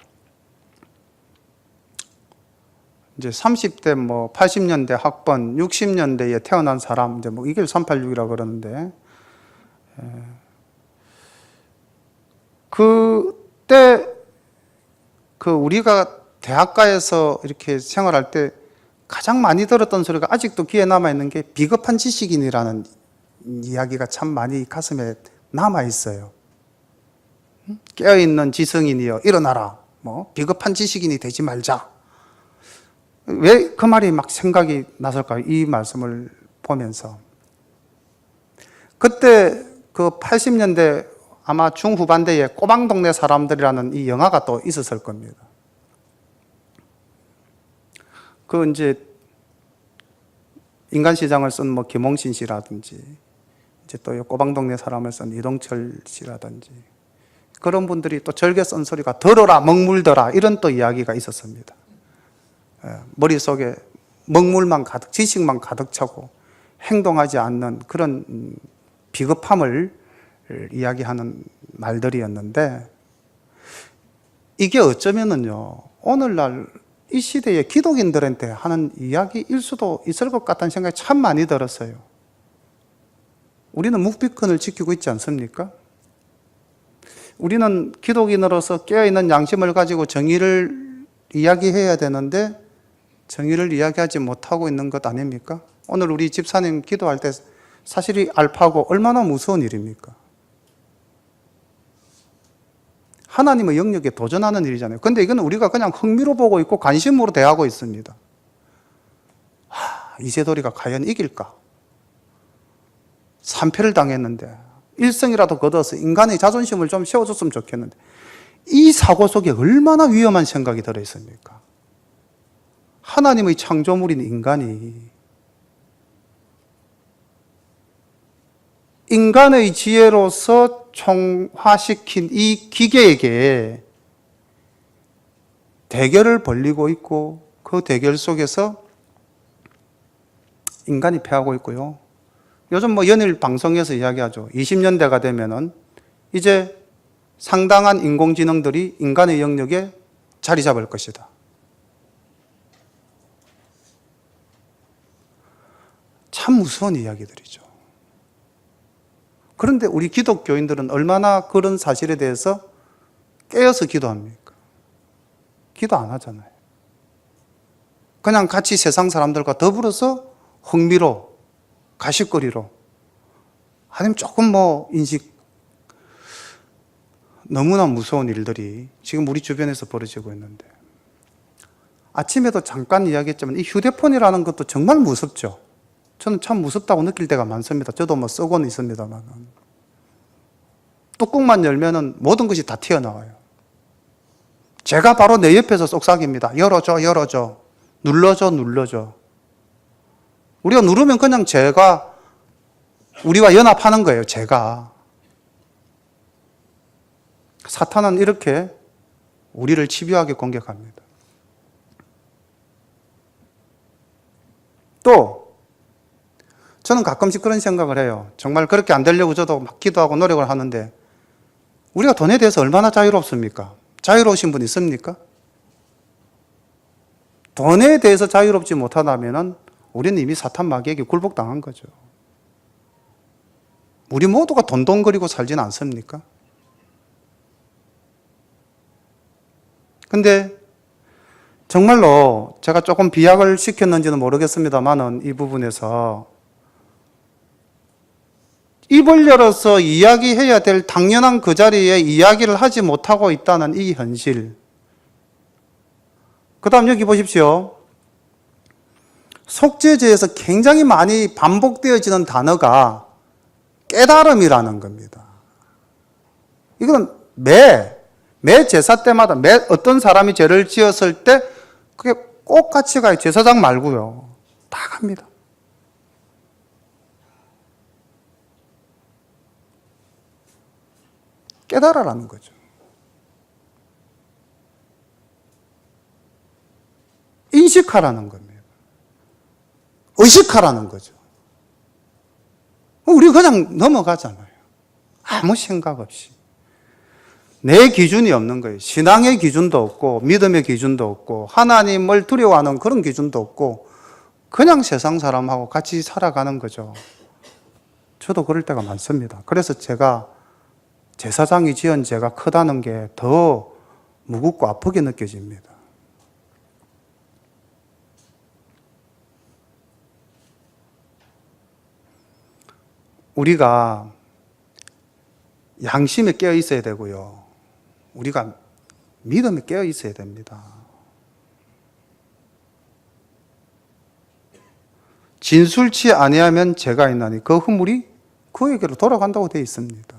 이제 30대 80년대 학번, 60년대에 태어난 사람, 이제 이걸 386이라고 그러는데, 그때 우리가 대학가에서 이렇게 생활할 때 가장 많이 들었던 소리가 아직도 귀에 남아있는 게 비겁한 지식인이라는 이야기가 참 많이 가슴에 남아있어요. 깨어있는 지성인이여 일어나라. 비겁한 지식인이 되지 말자. 왜 그 말이 막 생각이 나설까요? 이 말씀을 보면서. 그때 그 80년대 아마 중후반대에 꼬방동네 사람들이라는 이 영화가 또 있었을 겁니다. 그 이제 인간시장을 쓴 김홍신 씨라든지, 이제 또 꼬방동네 사람을 쓴 이동철 씨라든지, 그런 분들이 또 절개 쓴 소리가 들어라 먹물더라 이런 또 이야기가 있었습니다. 머릿속에 먹물만 가득, 지식만 가득 차고 행동하지 않는 그런 비겁함을 이야기하는 말들이었는데, 이게 어쩌면은요, 오늘날 이 시대의 기독인들한테 하는 이야기일 수도 있을 것 같다는 생각이 참 많이 들었어요. 우리는 묵비권을 지키고 있지 않습니까? 우리는 기독인으로서 깨어있는 양심을 가지고 정의를 이야기해야 되는데 정의를 이야기하지 못하고 있는 것 아닙니까? 오늘 우리 집사님 기도할 때 사실이 알파고 얼마나 무서운 일입니까? 하나님의 영역에 도전하는 일이잖아요. 근데 이건 우리가 그냥 흥미로 보고 있고 관심으로 대하고 있습니다. 이세돌이가 과연 이길까? 3패를 당했는데 1승이라도 거둬서 인간의 자존심을 좀 세워줬으면 좋겠는데, 이 사고 속에 얼마나 위험한 생각이 들어있습니까? 하나님의 창조물인 인간이 인간의 지혜로서 총화시킨 이 기계에게 대결을 벌이고 있고, 그 대결 속에서 인간이 패하고 있고요. 요즘 연일 방송에서 이야기하죠. 20년대가 되면은 이제 상당한 인공지능들이 인간의 영역에 자리 잡을 것이다. 참 무서운 이야기들이죠. 그런데 우리 기독교인들은 얼마나 그런 사실에 대해서 깨어서 기도합니까? 기도 안 하잖아요. 그냥 같이 세상 사람들과 더불어서 흥미로, 가십거리로, 아니면 조금 인식, 너무나 무서운 일들이 지금 우리 주변에서 벌어지고 있는데, 아침에도 잠깐 이야기했지만 이 휴대폰이라는 것도 정말 무섭죠. 저는 참 무섭다고 느낄 때가 많습니다. 저도 쓰고는 있습니다만, 뚜껑만 열면은 모든 것이 다 튀어나와요. 제가 바로 내 옆에서 속삭입니다. 열어줘, 열어줘. 눌러줘, 눌러줘. 우리가 누르면 그냥 제가 우리와 연합하는 거예요. 제가. 사탄은 이렇게 우리를 집요하게 공격합니다. 또 저는 가끔씩 그런 생각을 해요. 정말 그렇게 안 되려고 저도 막 기도하고 노력을 하는데 우리가 돈에 대해서 얼마나 자유롭습니까? 자유로우신 분 있습니까? 돈에 대해서 자유롭지 못하다면 우리는 이미 사탄 마귀에게 굴복당한 거죠. 우리 모두가 돈돈거리고 살지는 않습니까? 근데 정말로 제가 조금 비약을 시켰는지는 모르겠습니다만은 이 부분에서 입을 열어서 이야기해야 될 당연한 그 자리에 이야기를 하지 못하고 있다는 이 현실. 그 다음 여기 보십시오. 속죄제에서 굉장히 많이 반복되어지는 단어가 깨달음이라는 겁니다. 이건 매 제사 때마다 어떤 사람이 죄를 지었을 때 그게 꼭 같이 가요. 제사장 말고요. 다 갑니다. 깨달아라는 거죠. 인식하라는 겁니다. 의식하라는 거죠. 우리 그냥 넘어가잖아요. 아무 생각 없이. 내 기준이 없는 거예요. 신앙의 기준도 없고 믿음의 기준도 없고 하나님을 두려워하는 그런 기준도 없고 그냥 세상 사람하고 같이 살아가는 거죠. 저도 그럴 때가 많습니다. 그래서 제가 제사장이 지은 죄가 크다는 게 더 무겁고 아프게 느껴집니다. 우리가 양심에 깨어 있어야 되고요. 우리가 믿음에 깨어 있어야 됩니다. 진술치 아니하면 죄가 있나니 그 허물이 그에게로 돌아간다고 되어 있습니다.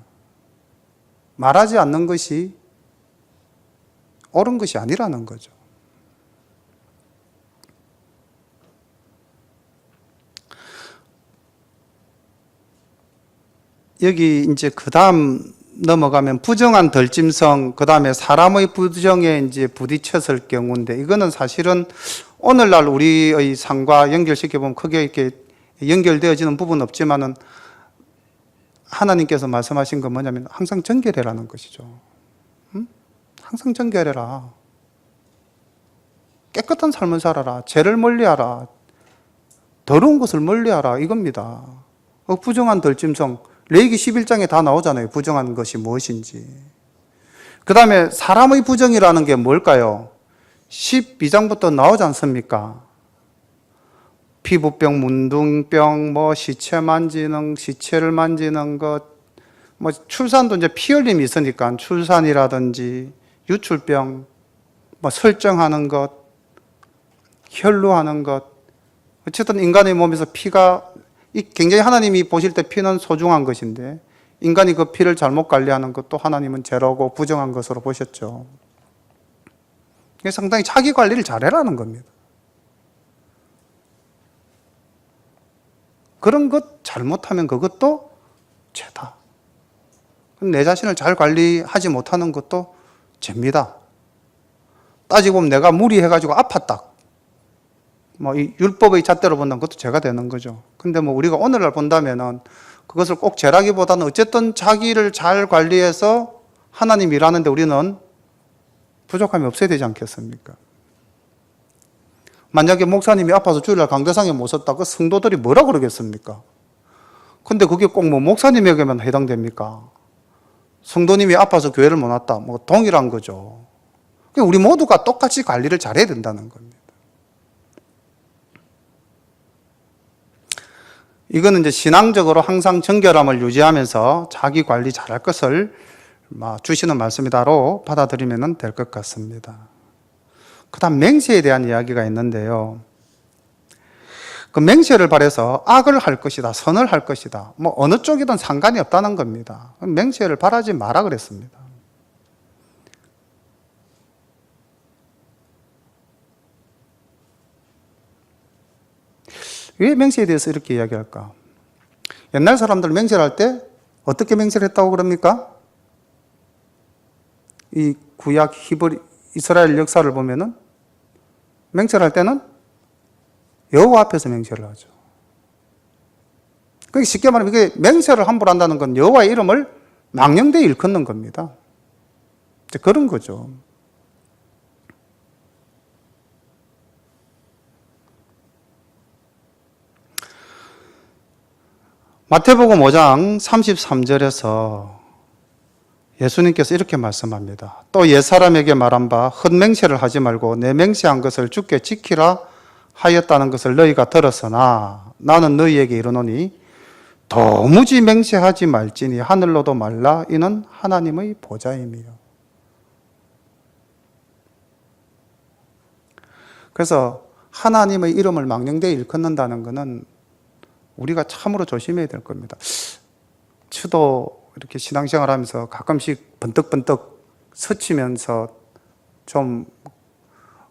말하지 않는 것이 옳은 것이 아니라는 거죠. 여기 이제 그 다음 넘어가면 부정한 덜짐승, 그 다음에 사람의 부정에 이제 부딪혔을 경우인데 이거는 사실은 오늘날 우리의 삶과 연결시켜보면 크게 이렇게 연결되어지는 부분은 없지만은 하나님께서 말씀하신 건 뭐냐면 항상 정결해라는 것이죠. 항상 정결해라. 깨끗한 삶을 살아라. 죄를 멀리하라. 더러운 것을 멀리하라. 이겁니다. 부정한 덜짐승. 레위기 11장에 다 나오잖아요. 부정한 것이 무엇인지. 그 다음에 사람의 부정이라는 게 뭘까요? 12장부터 나오지 않습니까? 피부병, 문둥병, 시체를 만지는 것, 출산도 이제 피 흘림이 있으니까 출산이라든지 유출병, 설정하는 것, 혈루하는 것. 어쨌든 인간의 몸에서 피가 굉장히 하나님이 보실 때 피는 소중한 것인데 인간이 그 피를 잘못 관리하는 것도 하나님은 죄라고 부정한 것으로 보셨죠. 상당히 자기 관리를 잘해라는 겁니다. 그런 것 잘못하면 그것도 죄다. 내 자신을 잘 관리하지 못하는 것도 죄입니다. 따지고 보면 내가 무리해가지고 아팠다. 이 율법의 잣대로 본다면 그것도 죄가 되는 거죠. 근데 우리가 오늘날 본다면은 그것을 꼭 죄라기보다는 어쨌든 자기를 잘 관리해서 하나님 일하는데 우리는 부족함이 없어야 되지 않겠습니까? 만약에 목사님이 아파서 주일날 강대상에 못 섰다, 그 성도들이 뭐라 그러겠습니까? 근데 그게 꼭 목사님에게만 해당됩니까? 성도님이 아파서 교회를 못 왔다, 동일한 거죠. 우리 모두가 똑같이 관리를 잘해야 된다는 겁니다. 이거는 이제 신앙적으로 항상 정결함을 유지하면서 자기 관리 잘할 것을 주시는 말씀이다로 받아들이면 될 것 같습니다. 그 다음 맹세에 대한 이야기가 있는데요. 그 맹세를 바라서 악을 할 것이다, 선을 할 것이다, 어느 쪽이든 상관이 없다는 겁니다. 맹세를 바라지 마라 그랬습니다. 왜 맹세에 대해서 이렇게 이야기할까? 옛날 사람들 맹세를 할 때 어떻게 맹세를 했다고 그럽니까? 이 구약 히브리 이스라엘 역사를 보면은 맹세를 할 때는 여호와 앞에서 맹세를 하죠. 그러니까 쉽게 말하면 이게 맹세를 함부로 한다는 건 여호와의 이름을 망령되이 일컫는 겁니다. 그런 거죠. 마태복음 5장 33절에서 예수님께서 이렇게 말씀합니다. 또 옛사람에게 말한 바 헛맹세를 하지 말고 내 맹세한 것을 주께 지키라 하였다는 것을 너희가 들었으나 나는 너희에게 이르노니 도무지 맹세하지 말지니 하늘로도 말라 이는 하나님의 보좌임이요. 그래서 하나님의 이름을 망령되이 일컫는다는 것은 우리가 참으로 조심해야 될 겁니다. 저도 이렇게 신앙생활 하면서 가끔씩 번뜩번뜩 스치면서 좀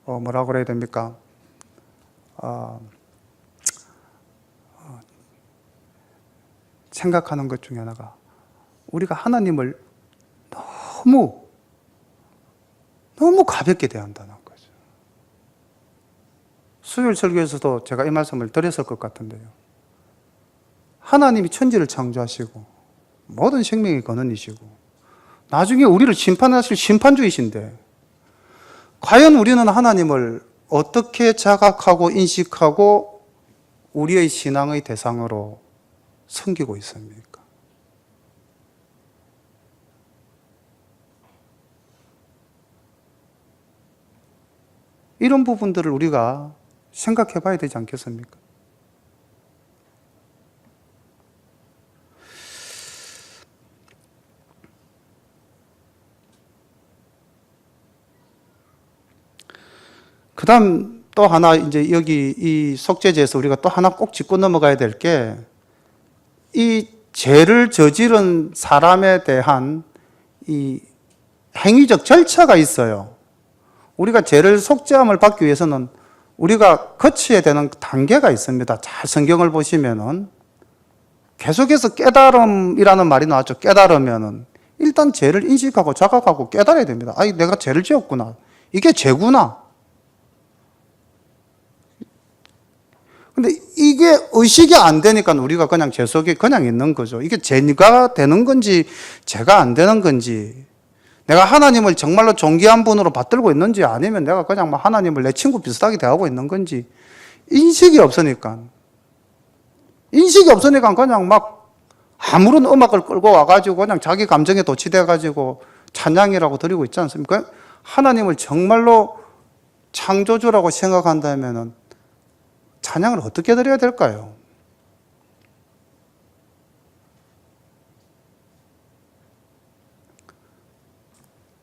뭐라고 그래야 됩니까? 생각하는 것 중에 하나가 우리가 하나님을 너무 가볍게 대한다는 거죠. 수요일 설교에서도 제가 이 말씀을 드렸을 것 같은데요. 하나님이 천지를 창조하시고 모든 생명의 근원이시고 나중에 우리를 심판하실 심판주이신데 과연 우리는 하나님을 어떻게 자각하고 인식하고 우리의 신앙의 대상으로 섬기고 있습니까? 이런 부분들을 우리가 생각해 봐야 되지 않겠습니까? 그 다음 또 하나, 이제 여기 이 속죄제에서 우리가 또 하나 꼭 짚고 넘어가야 될 게, 이 죄를 저지른 사람에 대한 이 행위적 절차가 있어요. 우리가 죄를 속죄함을 받기 위해서는 우리가 거쳐야 되는 단계가 있습니다. 잘 성경을 보시면은 계속해서 깨달음이라는 말이 나왔죠. 깨달으면은 일단 죄를 인식하고 자각하고 깨달아야 됩니다. 아니, 내가 죄를 지었구나. 이게 죄구나. 근데 이게 의식이 안 되니까 우리가 그냥 죄 속에 그냥 있는 거죠. 이게 죄가 되는 건지 죄가 안 되는 건지, 내가 하나님을 정말로 존귀한 분으로 받들고 있는지 아니면 내가 그냥 뭐 하나님을 내 친구 비슷하게 대하고 있는 건지 인식이 없으니까 그냥 막 아무런 음악을 끌고 와가지고 그냥 자기 감정에 도취돼가지고 찬양이라고 드리고 있지 않습니까? 하나님을 정말로 창조주라고 생각한다면은 찬양을 어떻게 드려야 될까요?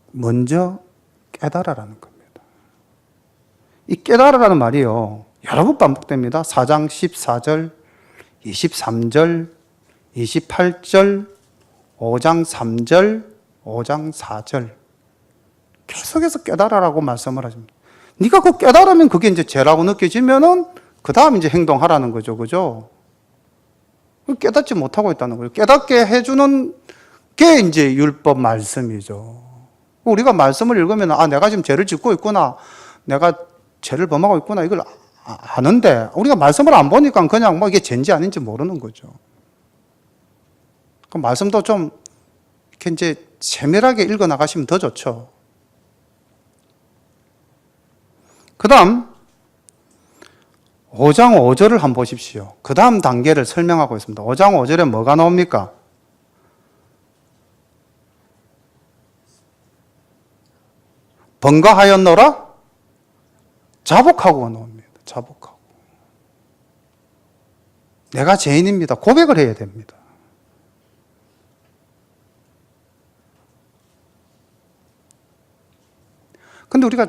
먼저 깨달아라는 겁니다. 이 깨달아라는 말이요, 여러 번 반복됩니다. 4장 14절, 23절, 28절, 5장 3절, 5장 4절. 계속해서 깨달아라고 말씀을 하십니다. 네가 그 깨달으면 그게 이제 죄라고 느껴지면은 그 다음 이제 행동하라는 거죠. 그죠? 깨닫지 못하고 있다는 거예요. 깨닫게 해주는 게 이제 율법 말씀이죠. 우리가 말씀을 읽으면, 아, 내가 지금 죄를 짓고 있구나. 내가 죄를 범하고 있구나. 이걸 아는데, 우리가 말씀을 안 보니까 그냥 뭐 이게 죄인지 아닌지 모르는 거죠. 그 말씀도 좀 이렇게 이제 세밀하게 읽어 나가시면 더 좋죠. 그 다음, 5장 5절을 한번 보십시오. 그 다음 단계를 설명하고 있습니다. 5장 5절에 뭐가 나옵니까? 번거하였노라? 자복하고가 나옵니다. 자복하고. 내가 죄인입니다. 고백을 해야 됩니다. 근데 우리가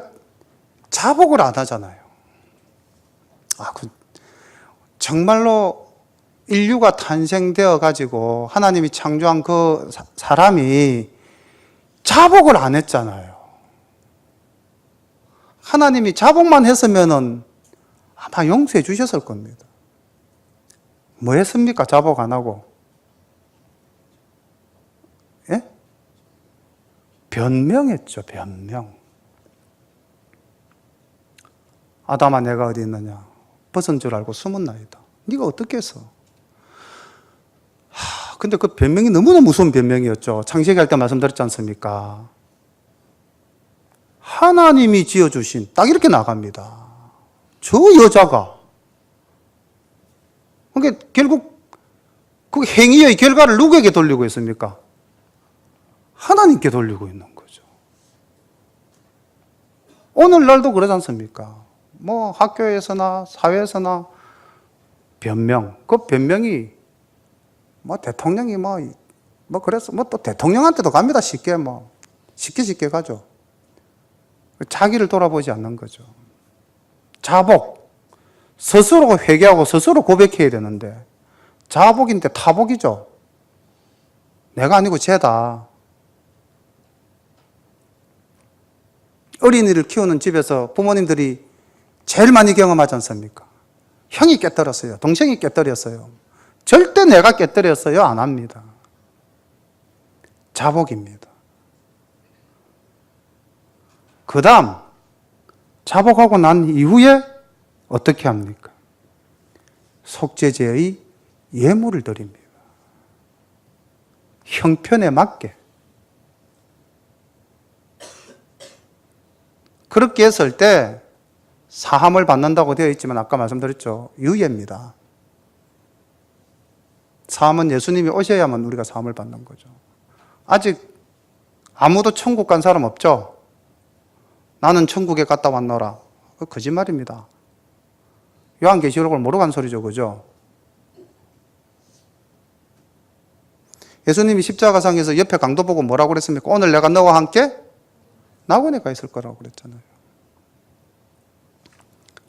자복을 안 하잖아요. 정말로 인류가 탄생되어 가지고 하나님이 창조한 그 사람이 자복을 안 했잖아요. 하나님이 자복만 했으면은 아마 용서해 주셨을 겁니다. 뭐 했습니까? 자복 안 하고. 예? 변명했죠, 변명. 아담아, 내가 어디 있느냐? 벗은 줄 알고 숨었나이다. 네가 어떻게 했어? 근데 그 변명이 너무나 무서운 변명이었죠. 창세기 할 때 말씀드렸지 않습니까? 하나님이 지어주신, 딱 이렇게 나갑니다. 저 여자가. 그러니까 결국 그 행위의 결과를 누구에게 돌리고 있습니까? 하나님께 돌리고 있는 거죠. 오늘날도 그러지 않습니까? 뭐 학교에서나 사회에서나 변명, 그 변명이 뭐 대통령이 뭐 그래서 뭐 또 대통령한테도 갑니다. 쉽게 가죠. 자기를 돌아보지 않는 거죠. 자복, 스스로 회개하고 스스로 고백해야 되는데 자복인데 타복이죠. 내가 아니고 쟤다. 어린이를 키우는 집에서 부모님들이 제일 많이 경험하지 않습니까? 형이 깨뜨렸어요. 동생이 깨뜨렸어요. 절대 내가 깨뜨렸어요. 안 합니다. 자복입니다. 그 다음, 자복하고 난 이후에 어떻게 합니까? 속죄제의 예물을 드립니다. 형편에 맞게. 그렇게 했을 때 사함을 받는다고 되어 있지만 아까 말씀드렸죠. 유예입니다. 사함은 예수님이 오셔야만 우리가 사함을 받는 거죠. 아직 아무도 천국 간 사람 없죠? 나는 천국에 갔다 왔노라. 그 거짓말입니다. 요한계시록을 모르고 간 소리죠. 그죠? 예수님이 십자가상에서 옆에 강도 보고 뭐라고 그랬습니까? 오늘 내가 너와 함께 낙원에 가 있을 거라고 그랬잖아요.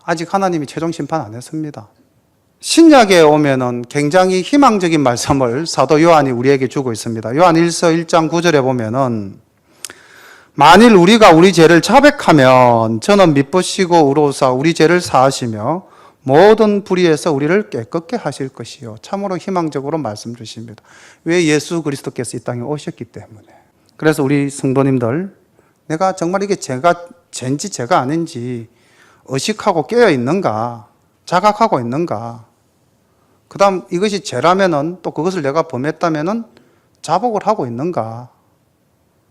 아직 하나님이 최종 심판 안 했습니다. 신약에 오면은 굉장히 희망적인 말씀을 사도 요한이 우리에게 주고 있습니다. 요한 1서 1장 9절에 보면은 만일 우리가 우리 죄를 자백하면 저는 미쁘시고 의로우사 우리 죄를 사하시며 모든 불의에서 우리를 깨끗게 하실 것이요. 참으로 희망적으로 말씀 주십니다. 왜? 예수 그리스도께서 이 땅에 오셨기 때문에. 그래서 우리 성도님들, 내가 정말 이게 죄인지 죄가 아닌지 의식하고 깨어 있는가, 자각하고 있는가. 그 다음 이것이 죄라면은 또 그것을 내가 범했다면은 자복을 하고 있는가.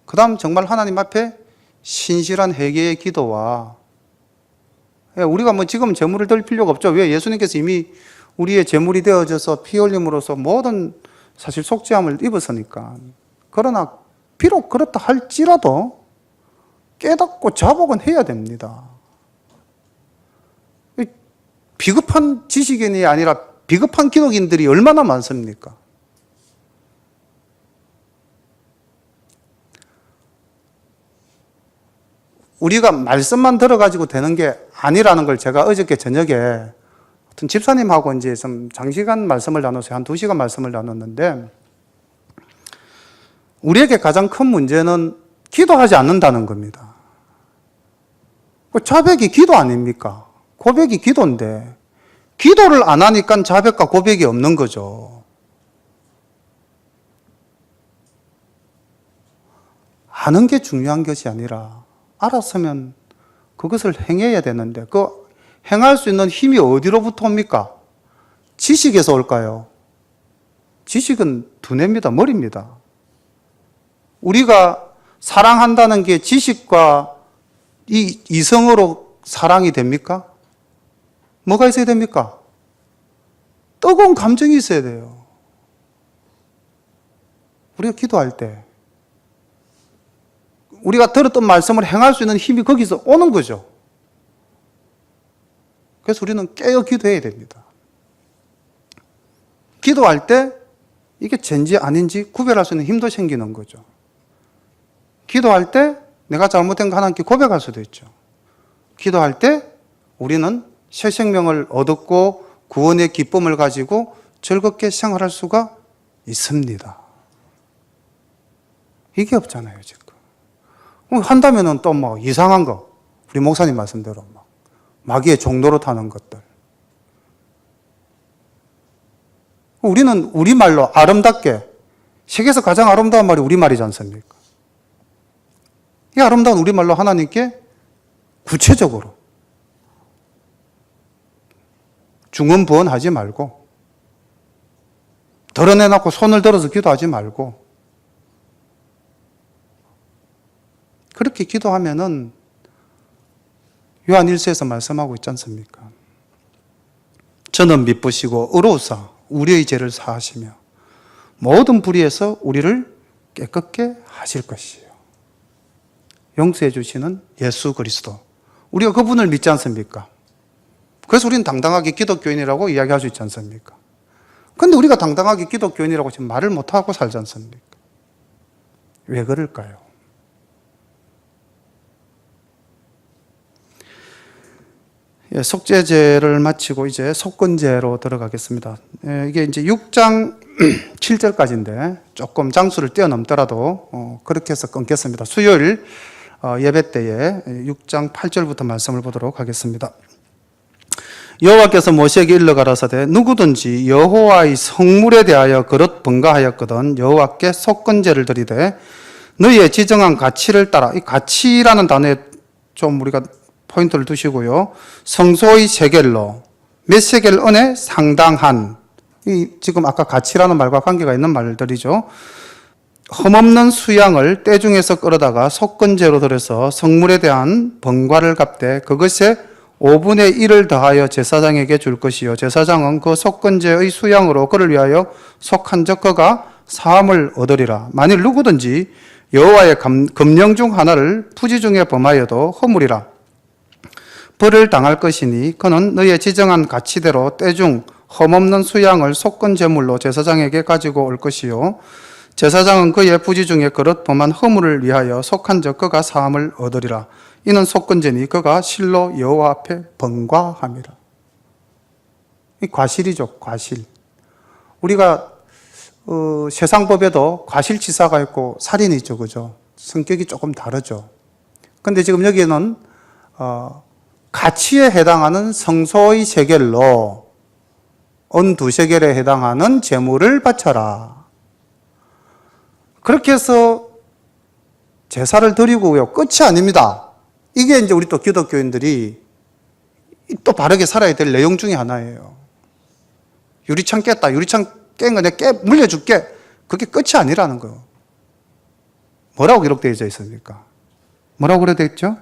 그 다음 정말 하나님 앞에 신실한 회개의 기도와, 우리가 뭐 지금 제물을 드릴 필요가 없죠. 왜? 예수님께서 이미 우리의 제물이 되어져서 피 흘림으로써 모든 사실 속죄함을 입었으니까. 그러나 비록 그렇다 할지라도 깨닫고 자복은 해야 됩니다. 비겁한 지식인이 아니라 비겁한 기독인들이 얼마나 많습니까? 우리가 말씀만 들어가지고 되는 게 아니라는 걸 제가 어저께 저녁에 어떤 집사님하고 이제 좀 장시간 말씀을 나눴어요. 한 2시간 말씀을 나눴는데, 우리에게 가장 큰 문제는 기도하지 않는다는 겁니다. 자백이 기도 아닙니까? 고백이 기도인데, 기도를 안 하니까 자백과 고백이 없는 거죠. 아는 게 중요한 것이 아니라, 알았으면 그것을 행해야 되는데, 그 행할 수 있는 힘이 어디로부터 옵니까? 지식에서 올까요? 지식은 두뇌입니다. 머리입니다. 우리가 사랑한다는 게 지식과 이 이성으로 사랑이 됩니까? 뭐가 있어야 됩니까? 뜨거운 감정이 있어야 돼요. 우리가 기도할 때 우리가 들었던 말씀을 행할 수 있는 힘이 거기서 오는 거죠. 그래서 우리는 깨어 기도해야 됩니다. 기도할 때 이게 죄인지 아닌지 구별할 수 있는 힘도 생기는 거죠. 기도할 때 내가 잘못된 거 하나님께 고백할 수도 있죠. 기도할 때 우리는 새 생명을 얻었고 구원의 기쁨을 가지고 즐겁게 생활할 수가 있습니다. 이게 없잖아요, 지금. 한다면은 또 뭐 이상한 거, 우리 목사님 말씀대로 막 마귀의 종로로 타는 것들. 우리는 우리말로 아름답게, 세계에서 가장 아름다운 말이 우리말이지 않습니까? 이 아름다운 우리말로 하나님께 구체적으로 중언부언하지 말고 드러내놓고 손을 들어서 기도하지 말고 그렇게 기도하면은 요한 1서에서 말씀하고 있지 않습니까? 저는 미쁘시고 의로우사 우리의 죄를 사하시며 모든 불의에서 우리를 깨끗게 하실 것이에요. 용서해 주시는 예수 그리스도. 우리가 그분을 믿지 않습니까? 그래서 우리는 당당하게 기독교인이라고 이야기할 수 있지 않습니까? 그런데 우리가 당당하게 기독교인이라고 지금 말을 못하고 살지 않습니까? 왜 그럴까요? 예, 속죄제를 마치고 이제 속건제로 들어가겠습니다. 예, 이게 이제 6장 7절까지인데 조금 장수를 뛰어넘더라도 그렇게 해서 끊겠습니다. 수요일 예배 때에 6장 8절부터 말씀을 보도록 하겠습니다. 여호와께서 모세에게 일러 가라사대 누구든지 여호와의 성물에 대하여 그릇 번가하였거든 여호와께 속건제를 드리되 너희의 지정한 가치를 따라 이 가치라는 단어에 좀 우리가 포인트를 두시고요. 성소의 세겔로 몇 세겔 은에 상당한 이 지금 아까 가치라는 말과 관계가 있는 말들이죠. 흠없는 수양을 때 중에서 끌어다가 속건제로 들여서 성물에 대한 번과를 갚되 그것에 5분의 1을 더하여 제사장에게 줄 것이요 제사장은 그 속건제의 수양으로 그를 위하여 속한 적 그가 사함을 얻으리라. 만일 누구든지 여호와의 금령 중 하나를 부지 중에 범하여도 허물이라. 벌을 당할 것이니 그는 너희의 지정한 가치대로 때중 흠없는 수양을 속건 제물로 제사장에게 가지고 올 것이요 제사장은 그의 부지 중에 그릇 범한 허물을 위하여 속한 적 그가 사함을 얻으리라. 이는 속건제니 그가 실로 여호와 앞에 번과함이라. 이 과실이죠, 과실. 우리가 세상법에도 과실치사가 있고 살인이 있죠, 그죠? 성격이 조금 다르죠. 근데 지금 여기는 가치에 해당하는 성소의 세겔로 은 2세겔에 해당하는 제물을 바쳐라. 그렇게 해서 제사를 드리고요. 끝이 아닙니다. 이게 이제 우리 또 기독교인들이 또 바르게 살아야 될 내용 중에 하나예요. 유리창 깼다. 유리창 깬 거 내가 물려줄게. 그게 끝이 아니라는 거예요. 뭐라고 기록되어 있습니까? 뭐라고 그려져 있죠?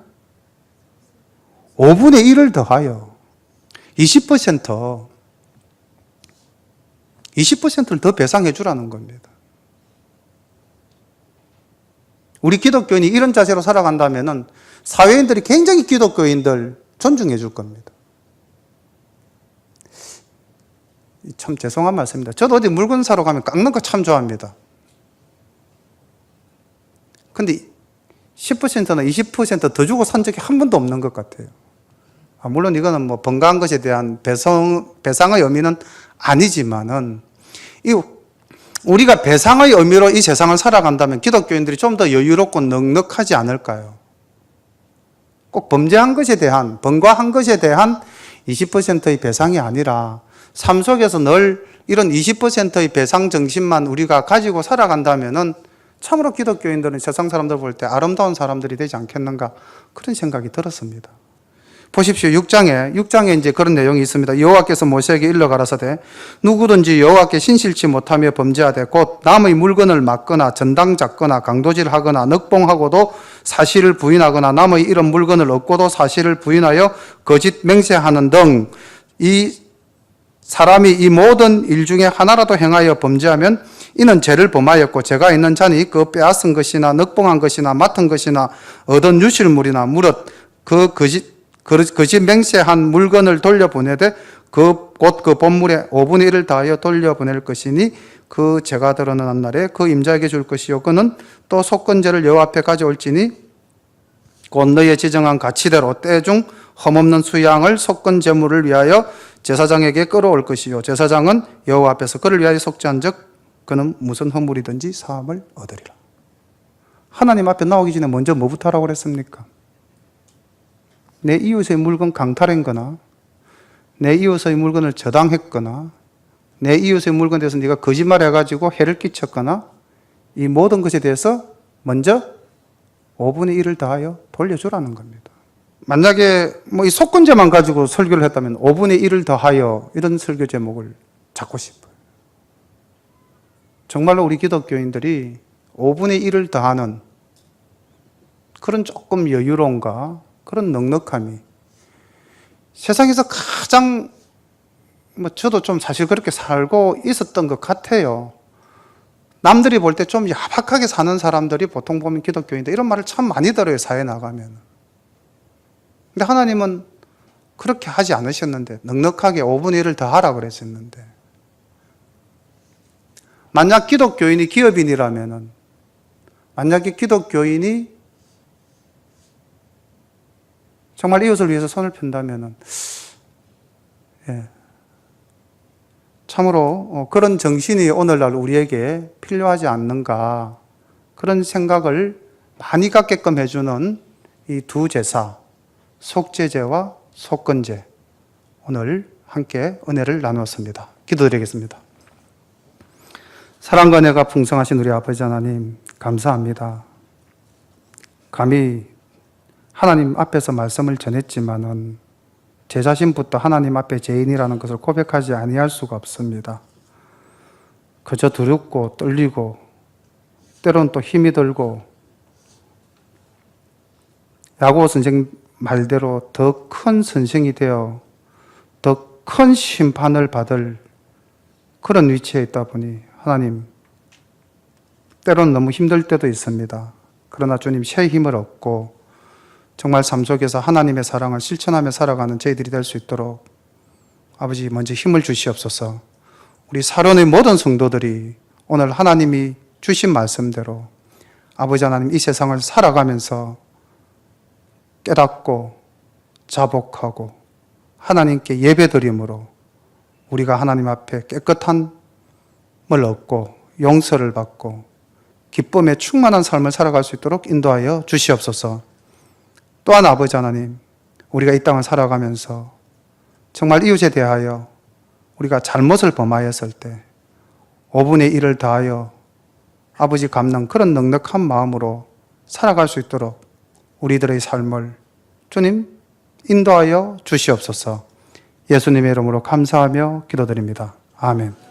5분의 1을 더하여 20%를 더 배상해 주라는 겁니다. 우리 기독교인이 이런 자세로 살아간다면 사회인들이 굉장히 기독교인들 존중해 줄 겁니다. 참 죄송한 말씀입니다. 저도 어디 물건 사러 가면 깎는 거 참 좋아합니다. 근데 10%나 20% 더 주고 산 적이 한 번도 없는 것 같아요. 물론 이거는 뭐 번가한 것에 대한 배상의 의미는 아니지만은 우리가 배상의 의미로 이 세상을 살아간다면 기독교인들이 좀 더 여유롭고 넉넉하지 않을까요? 꼭 범죄한 것에 대한, 번과한 것에 대한 20%의 배상이 아니라 삶 속에서 늘 이런 20%의 배상 정신만 우리가 가지고 살아간다면은 참으로 기독교인들은 세상 사람들 볼 때 아름다운 사람들이 되지 않겠는가 그런 생각이 들었습니다. 보십시오. 6장에 이제 그런 내용이 있습니다. 여호와께서 모세에게 일러 가라사대 누구든지 여호와께 신실치 못하며 범죄하되 곧 남의 물건을 막거나 전당 잡거나 강도질하거나 늑봉하고도 사실을 부인하거나 남의 이런 물건을 얻고도 사실을 부인하여 거짓 맹세하는 등 이 사람이 이 모든 일 중에 하나라도 행하여 범죄하면 이는 죄를 범하였고 죄가 있는 자니 그 빼앗은 것이나 늑봉한 것이나 맡은 것이나 얻은 유실물이나 무릇 그 거짓 맹세한 물건을 돌려보내되 곧 그 본물의 5분의 1을 다하여 돌려보낼 것이니 그 죄가 드러난 날에 그 임자에게 줄 것이요 그는 또 속건제를 여호와 앞에 가져올지니 곧 너희의 지정한 가치대로 때중 흠없는 수양을 속건 제물을 위하여 제사장에게 끌어올 것이요 제사장은 여호와 앞에서 그를 위하여 속죄한즉 그는 무슨 허물이든지 사함을 얻으리라. 하나님 앞에 나오기 전에 먼저 뭐부터 하라고 그랬습니까? 내 이웃의 물건 강탈했거나 내 이웃의 물건을 저당했거나 내 이웃의 물건에 대해서 네가 거짓말해가지고 해를 끼쳤거나 이 모든 것에 대해서 먼저 5분의 1을 다하여 돌려주라는 겁니다. 만약에 뭐 이 속건제만 가지고 설교를 했다면 5분의 1을 더하여 이런 설교 제목을 잡고 싶어요. 정말로 우리 기독교인들이 5분의 1을 더하는 그런 조금 여유로움과 그런 넉넉함이 세상에서 가장 저도 좀 사실 그렇게 살고 있었던 것 같아요. 남들이 볼 때 좀 야박하게 사는 사람들이 보통 보면 기독교인데 이런 말을 참 많이 들어요, 사회에 나가면. 근데 하나님은 그렇게 하지 않으셨는데, 넉넉하게 5분의 1을 더하라 그랬었는데, 만약 기독교인이 기업인이라면은, 만약에 기독교인이 정말 이웃을 위해서 손을 편다면은, 참으로 그런 정신이 오늘날 우리에게 필요하지 않는가, 그런 생각을 많이 갖게끔 해주는 이 두 제사, 속죄제와 속건제, 오늘 함께 은혜를 나누었습니다. 기도드리겠습니다. 사랑과 은혜가 풍성하신 우리 아버지 하나님, 감사합니다. 감히 하나님 앞에서 말씀을 전했지만은 제 자신부터 하나님 앞에 죄인이라는 것을 고백하지 아니할 수가 없습니다. 그저 두렵고 떨리고 때로는 또 힘이 들고 야고 선생 말대로 더 큰 선생이 되어 더 큰 심판을 받을 그런 위치에 있다 보니 하나님, 때로는 너무 힘들 때도 있습니다. 그러나 주님, 새 힘을 얻고 정말 삶 속에서 하나님의 사랑을 실천하며 살아가는 저희들이 될 수 있도록 아버지 먼저 힘을 주시옵소서. 우리 사론의 모든 성도들이 오늘 하나님이 주신 말씀대로 아버지 하나님 이 세상을 살아가면서 깨닫고 자복하고 하나님께 예배드림으로 우리가 하나님 앞에 깨끗함을 얻고 용서를 받고 기쁨에 충만한 삶을 살아갈 수 있도록 인도하여 주시옵소서. 또한 아버지 하나님, 우리가 이 땅을 살아가면서 정말 이웃에 대하여 우리가 잘못을 범하였을 때 5분의 1을 다하여 아버지 갚는 그런 넉넉한 마음으로 살아갈 수 있도록 우리들의 삶을 주님 인도하여 주시옵소서. 예수님의 이름으로 감사하며 기도드립니다. 아멘.